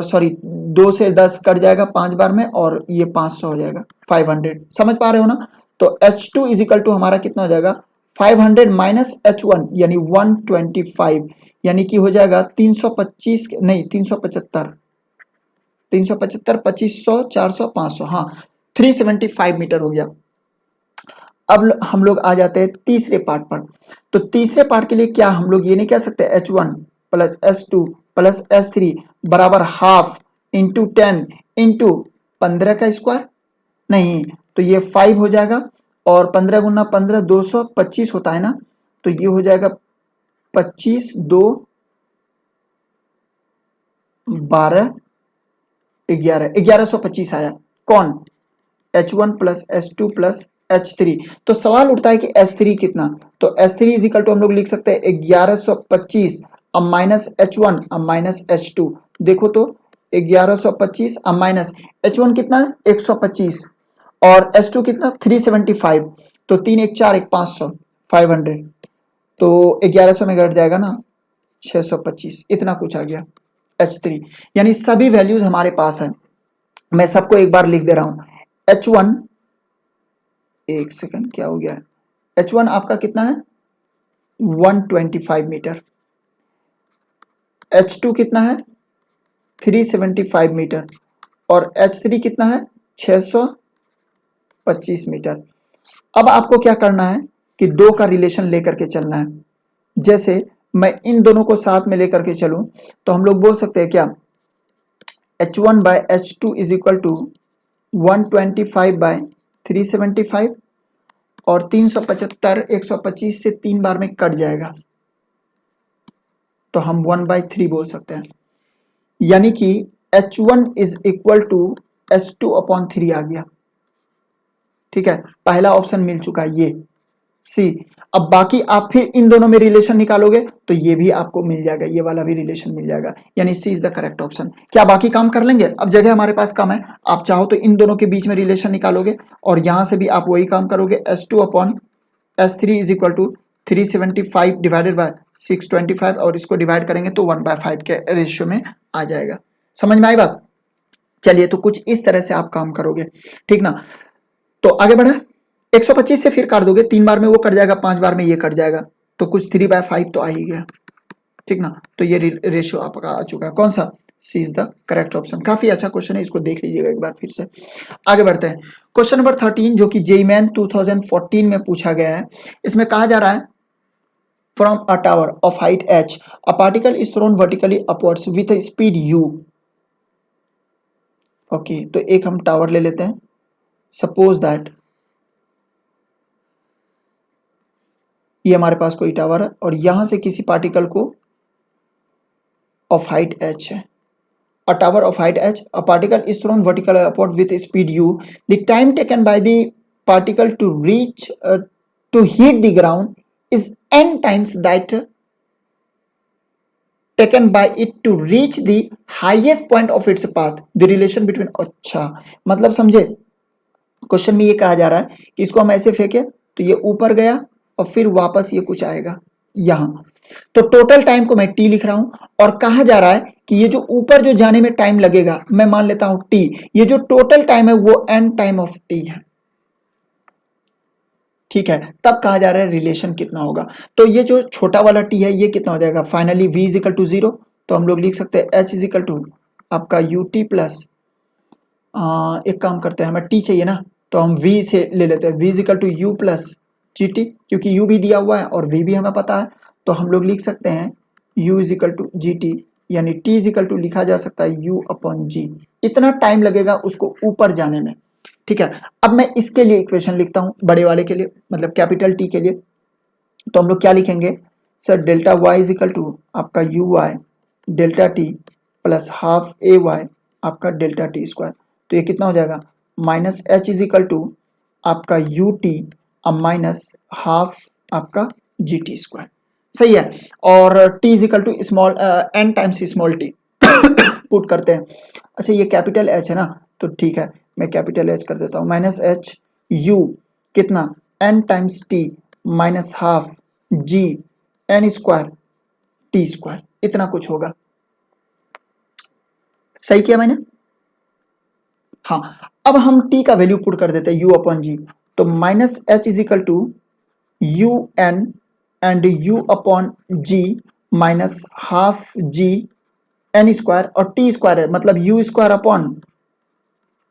सॉरी 2 से 10 कट जाएगा 5 बार में और ये 500 हो जाएगा 500, समझ पा रहे हो ना। तो h2 इज इक्वल टू हमारा कितना हो जाएगा 500 माइनस h1 यानी 125, यानी कि हो जाएगा 325 नहीं 375, 375, 2500, 400, 500, हाँ 375 मीटर हो गया। अब हम लोग आ जाते हैं तीसरे पार्ट पर। तो तीसरे पार्ट के लिए क्या हम लोग ये नहीं कह सकते H1 plus H2 plus H3 बराबर हाफ इंटू 10 इंटू 15 का स्क्वायर? नहीं, तो ये 5 हो जाएगा और 15 गुना 15 225 होता है ना, तो ये हो जाएगा 25 2 12 11 1125 आया। कौन? H1 plus H2 plus H3। तो सवाल उठता है कि H3 कितना, तो H3 इज इक्वल टू हम लोग लिख सकते हैं 1125 अब माइनस H1 अब माइनस H2। देखो तो 1125 अब माइनस H1 कितना है 125 और H2 कितना 375, तो 3 1 4 1 500 500, तो 1100 में घट जाएगा ना 625, इतना कुछ आ गया H3। यानी सभी वैल्यूज हमारे पास है। मैं सबको एक बार लिख दे रहा हूं। H1, एक सेकंड क्या हो गया है, H1 आपका कितना है 125 मीटर, H2 कितना है 375 मीटर और H3 कितना है 625 मीटर। अब आपको क्या करना है कि दो का रिलेशन लेकर के चलना है। जैसे मैं इन दोनों को साथ में लेकर के चलूं तो हम लोग बोल सकते हैं क्या, H1 by H2 is equal to 125 by 375 और 375 125 से 3 बार में कट जाएगा, तो हम 1/3 बोल सकते हैं। यानी कि H1 is equal to H2 upon 3 आ गया। ठीक है, पहला ऑप्शन मिल चुका है ये सी। अब बाकी आप फिर इन दोनों में रिलेशन निकालोगे तो ये भी आपको मिल जाएगा, ये वाला भी रिलेशन मिल जाएगा, यानी सी इज द करेक्ट ऑप्शन। क्या बाकी काम कर लेंगे? अब जगह हमारे पास कम है, आप चाहो तो इन दोनों के बीच में रिलेशन निकालोगे और यहां से भी आप वही काम करोगे। H2 upon H3 is equal to 375 divided by 625 और इसको डिवाइड करेंगे तो 1/5 के रेशियो में आ जाएगा। समझ में आई बात? चलिए, तो कुछ इस तरह से आप काम करोगे, ठीक ना। तो आगे बढ़े, 125 से फिर काट दोगे, 3 बार में वो कट जाएगा, 5 बार में ये कट जाएगा, तो कुछ 3/5 तो आ ही गया, ठीक ना। तो ये रेशियो आपका आ चुका है। कौन सा? C is the correct option. काफी अच्छा क्वेश्चन है, इसको देख लीजिएगा एक बार फिर से। आगे बढ़ते हैं, क्वेश्चन नंबर 13 जो कि जेईई मेन 2014 में पूछा गया है। इसमें कहा जा रहा है from a tower of height h a particle is thrown vertically upwards with a speed u। Okay, तो एक हम टावर ले लेते हैं। सपोज दैट ये हमारे पास कोई टावर है और यहां से किसी पार्टिकल को ऑफ हाइट h है। A tower of height h, a particle is thrown vertically upward with speed u. The time taken by the particle to reach to hit the ground is n times that taken by it to reach the highest point of its path. The relation between, अच्छा मतलब समझे, question में ये कहा जा रहा है कि इसको हम ऐसे फेंके तो ये ऊपर गया और फिर वापस ये कुछ आएगा यहां, तो टोटल टाइम को मैं टी लिख रहा हूं और कहा जा रहा है कि ये जो ऊपर जो जाने में टाइम लगेगा मैं मान लेता हूं टी, ये जो टोटल टाइम है वो एन टाइम ऑफ टी है। ठीक है, तब कहा जा रहा है रिलेशन कितना होगा, तो ये जो छोटा वाला टी है ये कितना हो जाएगा, finally v is equal to 0, तो हम लोग लिख सकते हैं h इज इक्वल टू आपका यू टी प्लस, एक काम करते हैं, हमें टी चाहिए ना, तो हम v से ले लेते हैं, v is equal to u plus g t, क्योंकि u भी दिया हुआ है और v भी हमें पता है, तो हम लोग लिख सकते हैं u is equal to g t, यानी t इज इक्वल टू लिखा जा सकता है u अपॉन जी। इतना टाइम लगेगा उसको ऊपर जाने में। ठीक है, अब मैं इसके लिए इक्वेशन लिखता हूं बड़े वाले के लिए, मतलब कैपिटल टी के लिए, तो हम लोग क्या लिखेंगे sir, delta y is equal to आपका U Y delta T plus half A Y आपका डेल्टा टी स्क्वायर, तो ये कितना हो जाएगा minus H is equal to आपका यू टी अब माइनस हाफ आपका जी टी स्क्वायर। सही है, और t is equal to small N times small T put करते हैं। अच्छा ये कैपिटल H है ना, तो ठीक है मैं कैपिटल H कर देता हूँ, माइनस एच यू कितना N times T minus half G N square T square, इतना कुछ होगा। सही किया मैंने? हाँ, अब हम t का वैल्यू पुट कर देते हैं u अपॉन जी, तो minus H is equal to you N and u upon ji minus half G N square और टी स्क्वायर है मतलब you square upon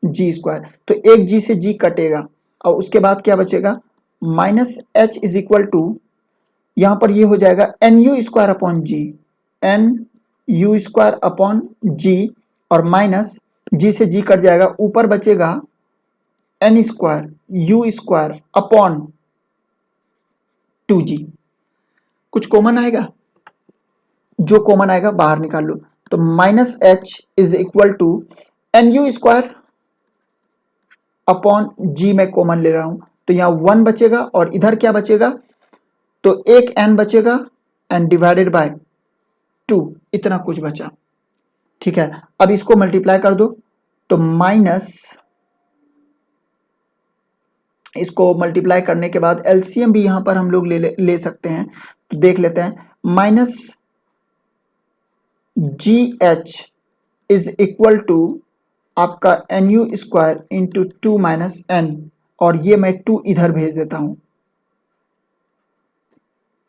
ji square, तो एक जी से जी कटेगा और उसके बाद क्या बचेगा minus H is equal to, यहां पर ये हो जाएगा N you square upon G, N you square upon G और माइनस जी से जी कट जाएगा, ऊपर बचेगा N square U square upon 2g। कुछ कॉमन आएगा, जो कॉमन आएगा बाहर निकाल लो, तो minus H is equal to N you square upon G में कॉमन ले रहा हूं, तो यहां 1 बचेगा और इधर क्या बचेगा, तो एक n बचेगा एंड डिवाइडेड बाय 2, इतना कुछ बचा। ठीक है, अब इसको मल्टीप्लाई कर दो, तो माइनस, इसको मल्टीप्लाई करने के बाद एलसीएम भी यहां पर हम लोग ले सकते हैं, तो देख लेते हैं, minus G H is equal to आपका N you square into 2 minus N, और ये मैं 2 इधर भेज देता हूं।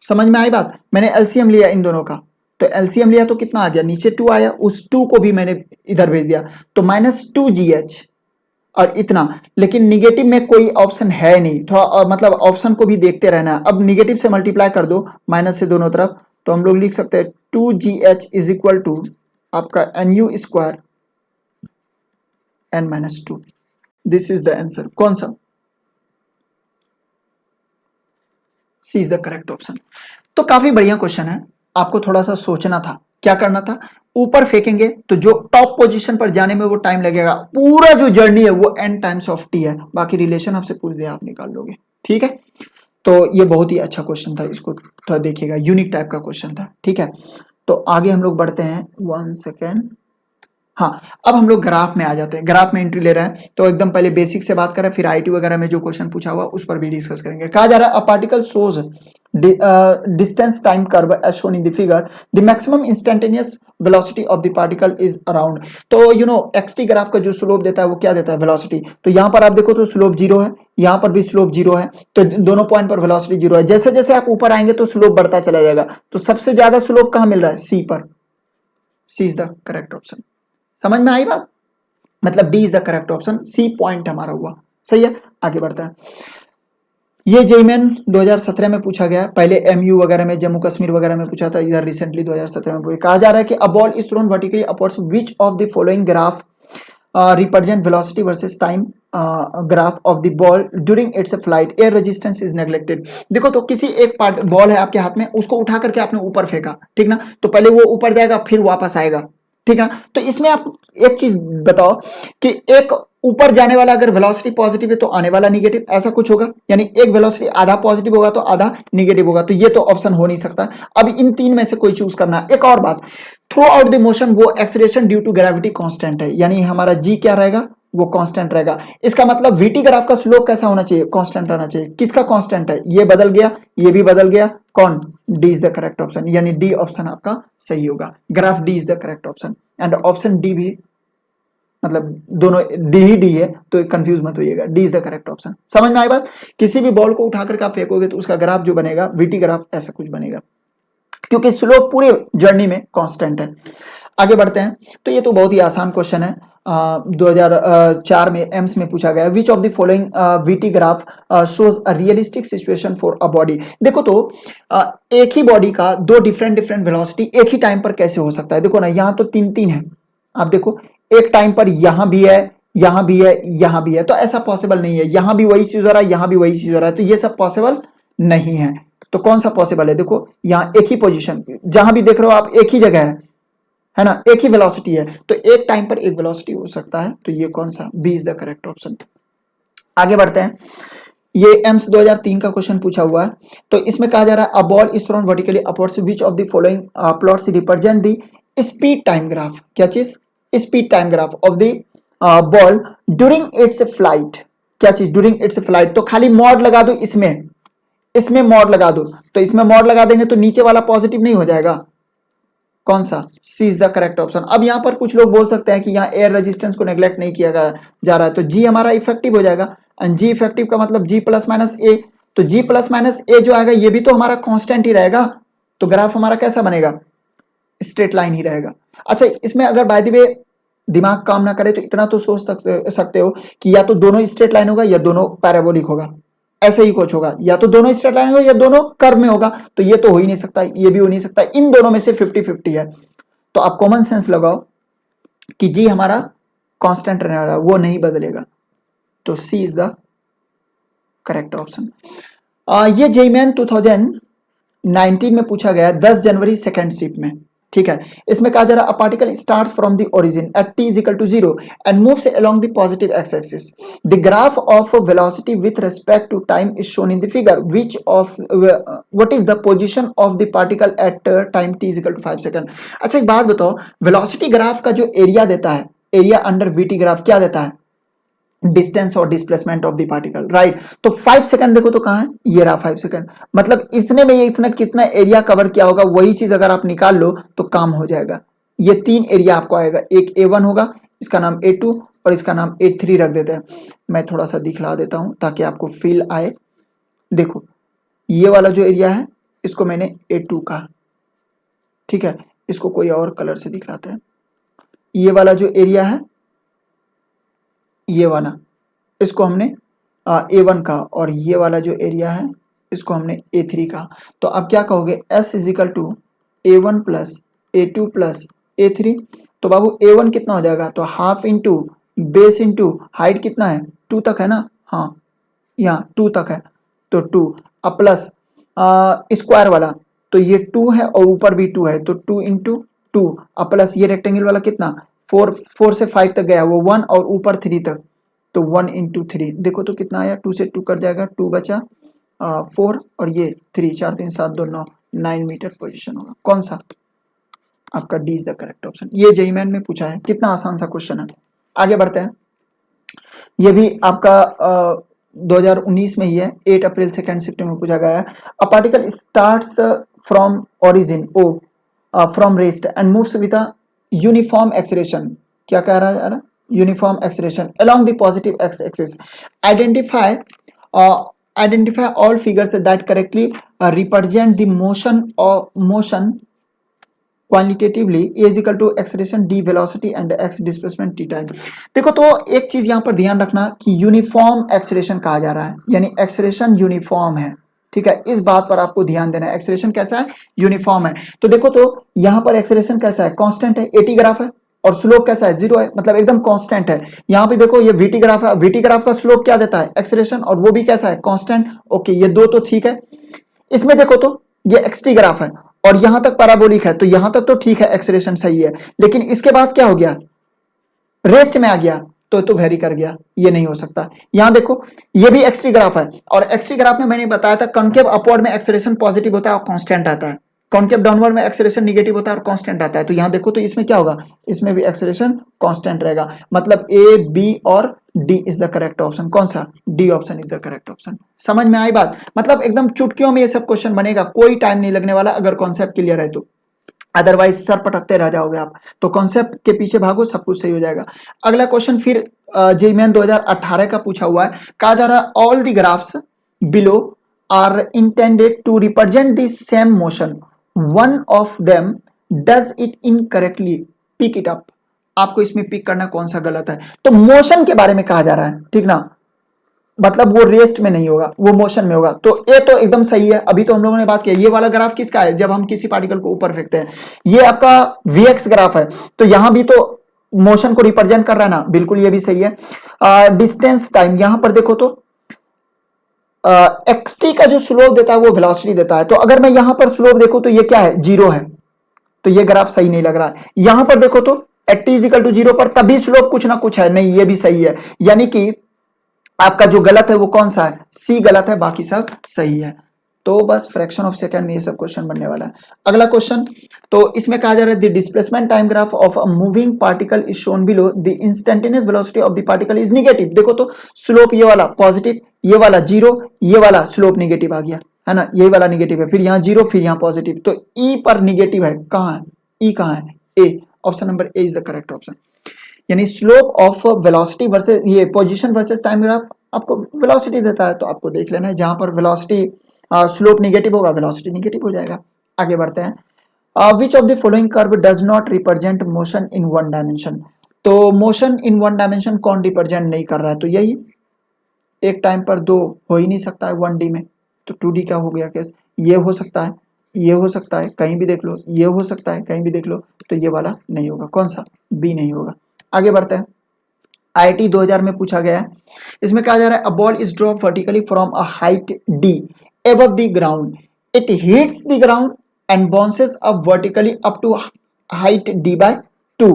समझ में आई बात, मैंने एलसीएम लिया इन दोनों का, तो एलसीएम लिया तो कितना आ गया, नीचे 2 आया, उस 2 को भी मैंने इधर भेज दिया, तो माइनस 2GH और इतना। लेकिन निगेटिव में कोई ऑप्शन है नहीं, थोड़ा मतलब ऑप्शन को भी देखते रहना है। अब निगेटिव से मल्टीप्लाई कर दो माइनस से दोनों तरफ, तो हम लोग लिख सकते हैं 2GH इज इक्वल टू आपका N you square n minus 2। This is the answer. कौन सा, C is the correct option. तो काफी बढ़िया क्वेश्चन है, आपको थोड़ा सा सोचना था, क्या करना था, ऊपर फेंकेंगे तो जो टॉप पोजीशन पर जाने में वो टाइम लगेगा, पूरा जो जर्नी है वो n टाइम्स ऑफ t है, बाकी रिलेशन आपसे पूछ दिया आप निकाल लोगे। ठीक है, तो ये बहुत ही अच्छा क्वेश्चन था, इसको थोड़ा देखिएगा, यूनिक टाइप का क्वेश्चन था। ठीक है, तो आगे हम लोग बढ़ते हैं, 1 सेकेंड। हाँ, अब हम लोग ग्राफ में आ जाते हैं, ग्राफ में एंट्री ले रहे हैं, तो एकदम पहले बेसिक से बात करें, फिर आईटी वगैरह में जो क्वेश्चन पूछा हुआ उस पर भी डिस्कस करेंगे। कहा जा रहा है a particle shows distance time curve as shown in the figure, the maximum instantaneous velocity of the particle is around। तो यू नो xt ग्राफ का जो स्लोप देता है वो क्या देता है, वेलोसिटी। तो यहाँ पर आप देखो तो स्लोप 0 है, यहाँ पर भी स्लोप 0 है, तो दोनों पॉइंट पर वेलोसिटी 0 है। जैसे जैसे आप ऊपर आएंगे तो स्लोप बढ़ता चला जाएगा, तो सबसे ज्यादा स्लोप कहाँ मिल रहा है, सी पर, C is the correct option. समझ में आई बात, मतलब D is the correct option, C point हमारा हुआ। सही है, आगे बढ़ता है। ये जेईमेन 2017 में पूछा गया, पहले एमयू वगैरह में, जम्मू कश्मीर वगैरह में पूछा था, इधर रिसेंटली 2017 में कहा जा रहा है कि अ ball is thrown vertically upwards, which of the following graph represent velocity versus time graph of the ball during its flight, air resistance is neglected. देखो तो किसी एक पार्ट, बॉल है आपके हाथ में, उसको उठा करके आपने ऊपर फेंका, ठीक ना, तो पहले वो ऊपर जाएगा फिर वापस आएगा, ठीक है। तो इसमें आप एक चीज बताओ कि एक ऊपर जाने वाला अगर वेलोसिटी पॉजिटिव है तो आने वाला निगेटिव, ऐसा कुछ होगा, यानी एक वेलोसिटी आधा पॉजिटिव होगा तो आधा निगेटिव होगा, तो ये तो ऑप्शन हो नहीं सकता। अब इन तीन में से कोई चूज करना। एक और बात, थ्रू आउट द मोशन वो acceleration due to gravity constant है, यानी हमारा जी क्या रहेगा, वो कांस्टेंट रहेगा। इसका मतलब वीटी ग्राफ का स्लोप कैसा होना चाहिए, कांस्टेंट रहना चाहिए। किसका कांस्टेंट है, ये बदल गया, ये भी बदल गया, कौन, D is the correct option, यानी डी ऑप्शन आपका सही होगा। Graph D is the correct option and option D भी, मतलब दोनों डी ही डी है, तो कंफ्यूज मत होइएगा, D is the correct option. समझ में आई बात, किसी भी बॉल को उठा करके आप फेंकोगे तो उसका ग्राफ जो बनेगा वीटी ग्राफ ऐसा कुछ बनेगा, क्योंकि स्लोप पूरे जर्नी में कांस्टेंट है। आगे बढ़ते हैं, तो ये तो बहुत ही आसान क्वेश्चन है, 2004 में एम्स में पूछा गया, विच of the following VT graph shows a realistic situation for a body. देखो तो एक ही बॉडी का दो डिफरेंट वेलोसिटी एक ही टाइम पर कैसे हो सकता है। देखो ना, यहाँ तो तीन तीन है, आप देखो एक टाइम पर यहां भी है, यहां भी है, यहां भी है, तो ऐसा पॉसिबल नहीं है। यहां भी वही चीज हो रहा है, यहां भी वही चीज हो रहा है, तो ये सब पॉसिबल नहीं है। तो कौन सा पॉसिबल है, देखो यहाँ एक ही पोजीशन, जहां भी देख रहे हो आप एक ही जगह है ना, एक ही वेलोसिटी है, तो एक टाइम पर एक वेलोसिटी हो सकता है, तो ये कौन सा, B is the correct option. आगे बढ़ते हैं, ये एम्स 2003 का क्वेश्चन पूछा हुआ है, तो इसमें कहा जा रहा है a ball is thrown vertically upwards, which of the following plots represent the speed time graph. क्या चीज, speed time graph of the ball during its flight. क्या चीज, ड्यूरिंग इट्स फ्लाइट, तो खाली मॉड लगा दो, इसमें मॉड लगा दो, तो इसमें मॉड लगा देंगे तो नीचे वाला पॉजिटिव नहीं हो जाएगा, कौन सा, C is the correct option. अब यहां पर कुछ लोग बोल सकते हैं कि यहाँ एयर रेजिस्टेंस को नेग्लेक्ट नहीं किया जा रहा है, तो जी हमारा इफेक्टिव हो जाएगा, एंड जी इफेक्टिव का मतलब जी प्लस माइनस ए, तो जी प्लस माइनस ए जो आएगा ये भी तो हमारा कांस्टेंट ही रहेगा, तो ग्राफ हमारा कैसा बनेगा, स्ट्रेट लाइन ही रहेगा। अच्छा, इसमें अगर बाय द वे दिमाग काम ना करे तो इतना तो सोच सकते हो कि या तो दोनों स्ट्रेट लाइन होगा या दोनों पैराबोलिक होगा, ऐसे ही कुछ होगा, या तो दोनों स्ट्रेट लाइन होगा या दोनों कर्व में होगा। तो ये तो हो ही नहीं सकता, ये भी हो नहीं सकता, इन दोनों में से 50-50 है। तो आप कॉमन सेंस लगाओ कि जी हमारा कांस्टेंट रहने वाला, वो नहीं बदलेगा। तो सी इज द करेक्ट ऑप्शन। ये जेईई मेन 2019 में पूछा गया 10 जनवरी सेकेंड शिफ्ट में, ठीक है। इसमें कहा जा रहा है a particle starts from the origin at t is equal to 0 and moves along the positive x axis. The graph of velocity with respect to time is shown in the figure which of what is the position of the particle at time t is equal to 5 second. अच्छा, एक बात बताओ, velocity graph का जो area देता है, area under VT graph क्या देता है? डिस्टेंस और displacement of the particle, right. तो 5 सेकंड देखो तो कहां है, ये रहा 5 सेकंड। मतलब इतने में ये इतना कितना एरिया कवर किया होगा, वही चीज अगर आप निकाल लो तो काम हो जाएगा। ये 3 एरिया आपको आएगा, एक A1 होगा, इसका नाम A2 और इसका नाम A3 रख देते हैं। मैं थोड़ा सा दिखला देता हूं ताकि आपको फील आए। देखो, ये वाला जो एरिया है इसको मैंने A2 कहा, ठीक है। इसको कोई और कलर से दिखलाते हैं। ये वाला जो एरिया है, ये वाला, इसको हमने A1 का, और ये वाला जो एरिया है इसको हमने A3 का। तो आप क्या कहोगे, S is equal to A1 plus A2 plus A3। तो बाबू A1 कितना हो जाएगा, तो half into base into height कितना है, 2 तक है ना, हाँ यहाँ 2 तक है, तो 2 अब प्लस स्क्वायर वाला, तो ये 2 है और ऊपर भी 2 है, तो 2 इंटू 2 अब प्लस ये रेक्टेंगल वाला कितना, 4 से 5 तक गया वो 1 और ऊपर 3 तक, तो 1 इंटू 3 देखो तो कितना आया, 2 से 2 कट जाएगा, 2 बचा 4 और ये 3, 4 3 7 2 9, 9 मीटर पोजीशन होगा। कौन सा, आपका D is the correct option. ये जेईई मेन में पूछा है, कितना आसान सा क्वेश्चन है। आगे बढ़ते हैं, ये भी आपका 2019 में ही है, 8 अप्रैल सेकेंड शिफ्ट में पूछा गया है। A particle starts from origin O from rest and moves with a uniform acceleration. क्या कह रहा है यार, uniform acceleration along the positive x axis. identify identify all figures that correctly represent the motion or motion quantitatively a is equal to acceleration d velocity and x displacement t time। देखो तो एक चीज यहां पर ध्यान रखना कि uniform acceleration कहा जा रहा है, यानी एक्सेलरेशन यूनिफॉर्म है, ठीक है। इस बात पर आपको ध्यान देना है, एक्सेलरेशन कैसा है, यूनिफॉर्म है। तो देखो तो यहां पर एक्सेलरेशन कैसा है, कांस्टेंट है, एटी ग्राफ है, और स्लोप कैसा है, 0 है, मतलब एकदम कांस्टेंट है। यहां पे देखो ये वीटी ग्राफ है, वीटी ग्राफ का स्लोप क्या देता है, एक्सेलरेशन, और वो भी कैसा है, कांस्टेंट। ओके, ये दो तो ठीक है। इसमें देखो तो ये एक्सटी ग्राफ है और यहां तक पैराबोलिक है, तो यहां तक तो ठीक है, एक्सेलरेशन सही है। लेकिन इसके बाद क्या हो गया, रेस्ट में आ गया, तो वेरी कर गया, ये नहीं हो सकता। यहां देखो ये भी एक्सटी ग्राफ है, और एक्सटी ग्राफ में मैंने बताया था कॉन्केव अपवर्ड में एक्सेलरेशन पॉजिटिव होता है और कांस्टेंट आता है, कॉन्केव डाउनवर्ड में एक्सेलरेशन नेगेटिव होता है और कांस्टेंट आता है। तो यहां देखो तो इसमें क्या होगा, इसमें भी एक्सेलरेशन कांस्टेंट रहेगा। मतलब ए, बी और D is the correct option. कौन सा, D option is the correct option. समझ में आई बात, मतलब एकदम चुटकियों में ये सब क्वेश्चन बनेगा, कोई टाइम नहीं लगने वाला अगर कॉन्सेप्ट क्लियर है तो, अदरवाइज सर पटकते रह जाओगे आप। तो कॉन्सेप्ट के पीछे भागो, सब कुछ सही हो जाएगा। अगला क्वेश्चन फिर जेईई मेन 2018 का पूछा हुआ है, कहा जा रहा है all the graphs below are intended to represent the same motion, one of them does it incorrectly, pick it up. आपको इसमें पिक करना कौन सा गलत है। तो मोशन के बारे में कहा जा रहा है, ठीक ना, मतलब वो रेस्ट में नहीं होगा, वो मोशन में होगा। तो ये तो एकदम सही है। अभी तो हम लोगों ने बात किया, ये वाला ग्राफ किसका है, जब हम किसी पार्टिकल को ऊपर फेंकते हैं, ये आपका वीएक्स ग्राफ है, तो यहां भी तो मोशन को रिप्रेजेंट कर रहा है ना, बिल्कुल ये भी सही है। डिस्टेंस टाइम, यहां पर देखो तो एक्सटी का जो स्लोप देता है वो वेलोसिटी देता है। तो अगर मैं यहां पर स्लोप देखूं तो ये क्या है, 0 है, तो ये ग्राफ सही नहीं लग रहा है। यहां पर देखो तो एट टी इक्वल टू 0 पर तभी स्लोप कुछ ना कुछ है, नहीं ये भी सही है। यानी कि आपका जो गलत है वो कौन सा है, सी गलत है, बाकी सब सही है। तो बस फ्रैक्शन ऑफ सेकंड में ये सब क्वेश्चन बनने वाला है। अगला क्वेश्चन, तो इसमें कहा जा रहा है the displacement time graph of a moving particle is shown below, the instantaneous velocity of the particle is negative. देखो तो स्लोप ये वाला पॉजिटिव, ये वाला 0, ये वाला स्लोप नेगेटिव आ गया है ना, ये वाला नेगेटिव है, फिर यहाँ 0, फिर यहाँ पॉजिटिव, तो ई पर नेगेटिव है, कहाँ है, ई कहाँ है, A, option number A is the correct option. यानी स्लोप ऑफ वेलोसिटी वर्सेस ये पोजीशन वर्सेस टाइम ग्राफ आपको वेलोसिटी देता है, तो आपको देख लेना है जहां पर वेलोसिटी स्लोप नेगेटिव होगा, वेलोसिटी नेगेटिव हो जाएगा। आगे बढ़ते हैं, which of the following curve does not represent motion in one dimension. तो मोशन इन वन डायमेंशन कौन रिप्रेजेंट नहीं कर रहा है, तो यही एक टाइम पर दो हो ही नहीं सकता है 1D में, तो 2D का हो गया केस। ये हो सकता है, ये हो सकता है, कहीं भी देख लो, ये हो सकता है, कहीं भी देख लो, तो ये वाला नहीं होगा। कौन सा? बी नहीं होगा। आगे बढ़ते हैं। IIT 2000 में पूछा गया है, इसमें कहा जा रहा है a ball is drop vertically from a height d above the ground, it hits the ground and bounces up vertically up to height d by 2,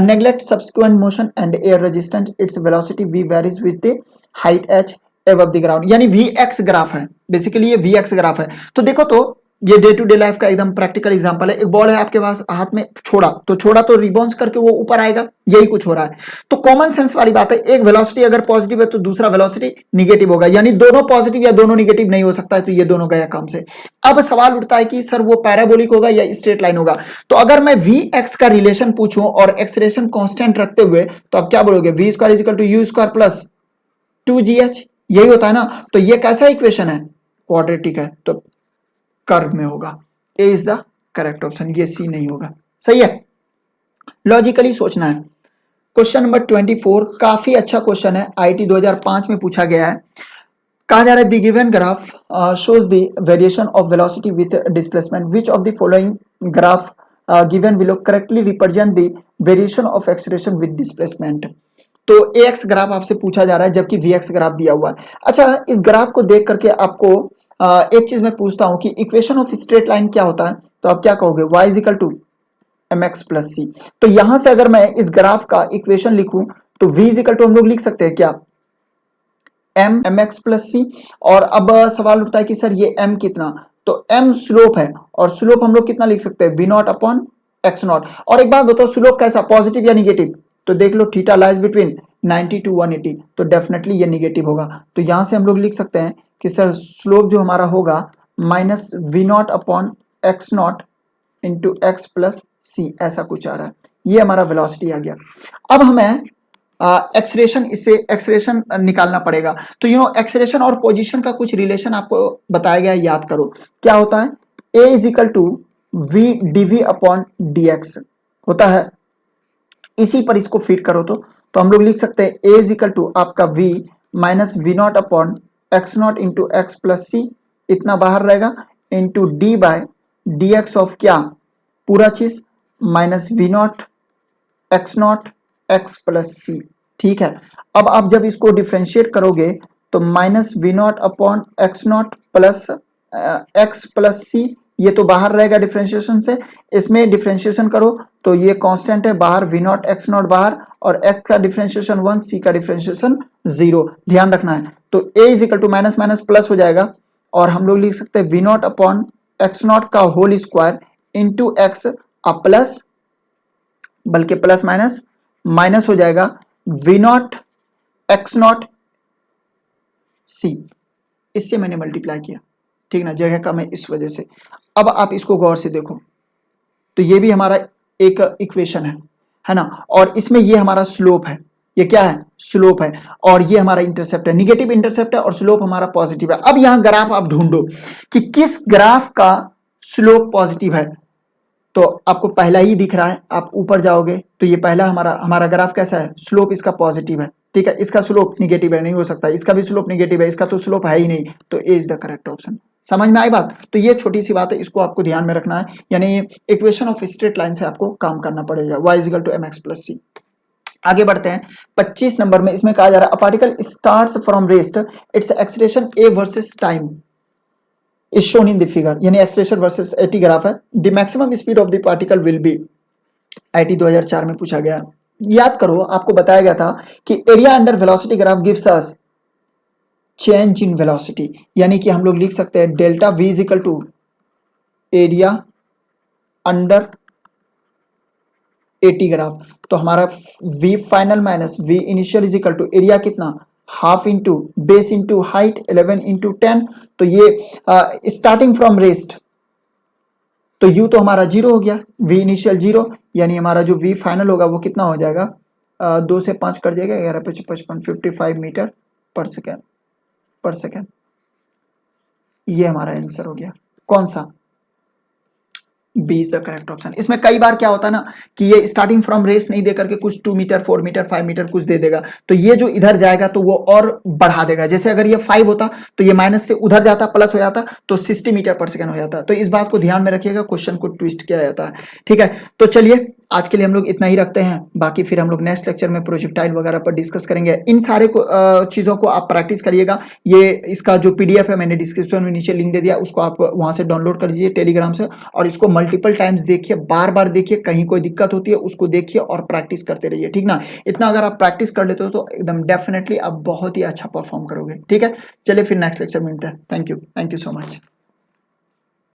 neglect subsequent motion and air resistance, its velocity v varies with the height h above the ground। यानी vx graph है, basically ये vx graph है। तो देखो, तो ये day to day life का एकदम प्रैक्टिकल एग्जांपल है। एक बॉल है आपके पास हाथ में, छोड़ा तो रिबाउंस करके वो ऊपर आएगा, यही कुछ हो रहा है। तो कॉमन सेंस वाली बात है, एक वेलोसिटी अगर पॉजिटिव है तो दूसरा वेलोसिटी निगेटिव होगा, यानी दोनों पॉजिटिव या दोनों निगेटिव नहीं हो सकता है, तो ये दोनों गया काम से। अब सवाल उठता है कि सर वो पैराबोलिक होगा या स्ट्रेट लाइन होगा। तो अगर मैं वी एक्स का रिलेशन पूछूं और एक्सलेशन कांस्टेंट रखते हुए, तो आप क्या बोलोगे? V square is equal to u square plus 2gh, यही होता है ना। तो ये कैसा इक्वेशन है? क्वाड्रेटिक है, तो कर्व में होगा। ए इज द करेक्ट ऑप्शन, ये सी नहीं होगा। सही है, लॉजिकली सोचना है। क्वेश्चन नंबर 24 काफी अच्छा क्वेश्चन है, IIT 2005 में पूछा गया है। कहा जा रहा है the given graph shows the variation of velocity with displacement, which of the following graph given below correctly represent the variation of acceleration with displacement. तो AX ग्राफ आपसे पूछा जा रहा है, जबकि VX ग्राफ दिया हुआ है। अच्छा, इस ग्राफ को देख करके आपको एक चीज मैं पूछता हूं कि इक्वेशन ऑफ स्ट्रेट लाइन क्या होता है, तो आप क्या कहोगे? y is equal to mx plus C. तो यहां से अगर मैं इस ग्राफ का इक्वेशन लिखूं, तो v इज इक्वल टू हम लोग लिख सकते हैं क्या? mx प्लस सी। और अब सवाल उठता है कि सर ये m कितना, तो m स्लोप है, और स्लोप हम लोग कितना लिख सकते हैं? v0 upon x not. और एक बात बताओ, स्लोप कैसा, पॉजिटिव या निगेटिव? तो देख लो, थीटा लाइज बिटवीन 90 to 180, तो डेफिनेटली ये निगेटिव होगा। तो यहां से हम लोग लिख सकते हैं कि सर स्लोप जो हमारा होगा minus v0 upon x naught into X plus C, ऐसा कुछ आ रहा है। ये हमारा वेलोसिटी आ गया। अब हमें एक्सलेशन, इससे एक्सलेशन निकालना पड़ेगा। तो एक्सलेशन और पोजीशन का कुछ रिलेशन आपको बताया गया, याद करो। क्या होता है? a is equal to v d v upon d x होता है। इसी पर इसको फिट करो, तो हम लोग लिख सकते हैं a इज इक्वल टू आपका v minus V not upon x naught into X plus C, इतना बाहर रहेगा, into D by D X of क्या? पूरा चीज minus V not x naught X plus C. ठीक है, अब आप जब इसको डिफ्रेंशिएट करोगे, तो minus V not upon x naught plus X plus C, ये तो बाहर रहेगा डिफ्रेंशिएशन से। इसमें डिफ्रेंशिएशन करो तो ये कांस्टेंट है, बाहर वी नॉट एक्स नॉट बाहर, और एक्स का डिफ्रेंशिएशन 1, सी का डिफ्रेंशिएशन 0, ध्यान रखना है। तो a is equal to minus minus plus हो जाएगा, और हम लोग लिख सकते हैं v not upon x not का होल स्क्वायर इंटू एक्स, अब प्लस, बल्कि प्लस माइनस माइनस हो जाएगा, v not x not c, इससे मैंने मल्टीप्लाई किया, ठीक ना, जगह कम है इस वजह से। अब आप इसको गौर से देखो, तो ये भी हमारा एक इक्वेशन है ना, और इसमें ये हमारा स्लोप है, ये क्या है? स्लोप है, और ये हमारा इंटरसेप्ट है, निगेटिव इंटरसेप्ट है, और स्लोप हमारा पॉजिटिव है। अब यहां ग्राफ आप ढूंढो कि किस ग्राफ का स्लोप पॉजिटिव है। तो आपको पहला ही दिख रहा है, आप ऊपर जाओगे तो ये पहला हमारा ग्राफ कैसा है? स्लोप इसका पॉजिटिव है, ठीक है। इसका स्लोप निगेटिव है, नहीं हो सकता, इसका भी स्लोप निगेटिव है, इसका तो स्लोप है ही नहीं, तो ए इज द करेक्ट ऑप्शन। समझ में आई बात? तो ये छोटी सी बात है, इसको आपको ध्यान में रखना है, यानी इक्वेशन ऑफ स्ट्रेट लाइन से आपको काम करना पड़ेगा। y is equal to mx plus C. आगे बढ़ते हैं 25 नंबर में, इसमें कहा जा रहा है a particle starts from rest, it's acceleration a versus time is shown in the figure, यानी एक्सेलरेशन वर्सेस एटी ग्राफ है। The maximum speed of the particle will be, IIT 2004 में पूछा गया। याद करो, आपको बताया गया था कि area under velocity graph gives us change in velocity, यानी कि हम लोग लिख सकते हैं delta v is equal to area under A T graph. तो हमारा v final minus v initial is equal to area कितना? Half into base into height 11 into 10। तो ये स्टार्टिंग फ्रॉम रेस्ट, तो u तो हमारा 0 हो गया, v इनिशियल 0, यानी हमारा जो v फाइनल होगा वो कितना हो जाएगा? 2 से 5 कर जाएगा, 11 पे 55, 55 मीटर पर सेकेंड। ये हमारा आंसर हो गया। कौन सा? B is the correct option. इसमें कई बार क्या होता है ना कि ये स्टार्टिंग फ्रॉम रेस नहीं दे करके कुछ 2 मीटर 4 मीटर 5 मीटर कुछ दे देगा, तो ये जो इधर जाएगा तो वो और बढ़ा देगा। जैसे अगर ये 5 होता तो ये माइनस से उधर जाता प्लस हो जाता तो 60 मीटर पर सेकंड हो जाता। तो इस बात को ध्यान में रखिएगा, क्वेश्चन को ट्विस्ट किया जाता है। ठीक है, तो चलिए आज के लिए हम लोग इतना ही रखते हैं, बाकी फिर हम लोग नेक्स्ट लेक्चर में प्रोजेक्टाइल वगैरह पर डिस्कस करेंगे। इन सारे चीजों को आप प्रैक्टिस करिएगा। ये इसका जो पीडीएफ है मैंने डिस्क्रिप्शन में नीचे लिंक दे दिया, उसको आप वहां से डाउनलोड कर लीजिए टेलीग्राम से, और इसको मल्टीपल टाइम्स देखिए, बार बार देखिए, कहीं कोई दिक्कत होती है उसको देखिए और प्रैक्टिस करते रहिए। ठीक ना, इतना अगर आप प्रैक्टिस कर लेते हो तो एकदम डेफिनेटली आप बहुत ही अच्छा परफॉर्म करोगे। ठीक है, चलिए फिर नेक्स्ट लेक्चर में मिलते हैं। Thank you so much.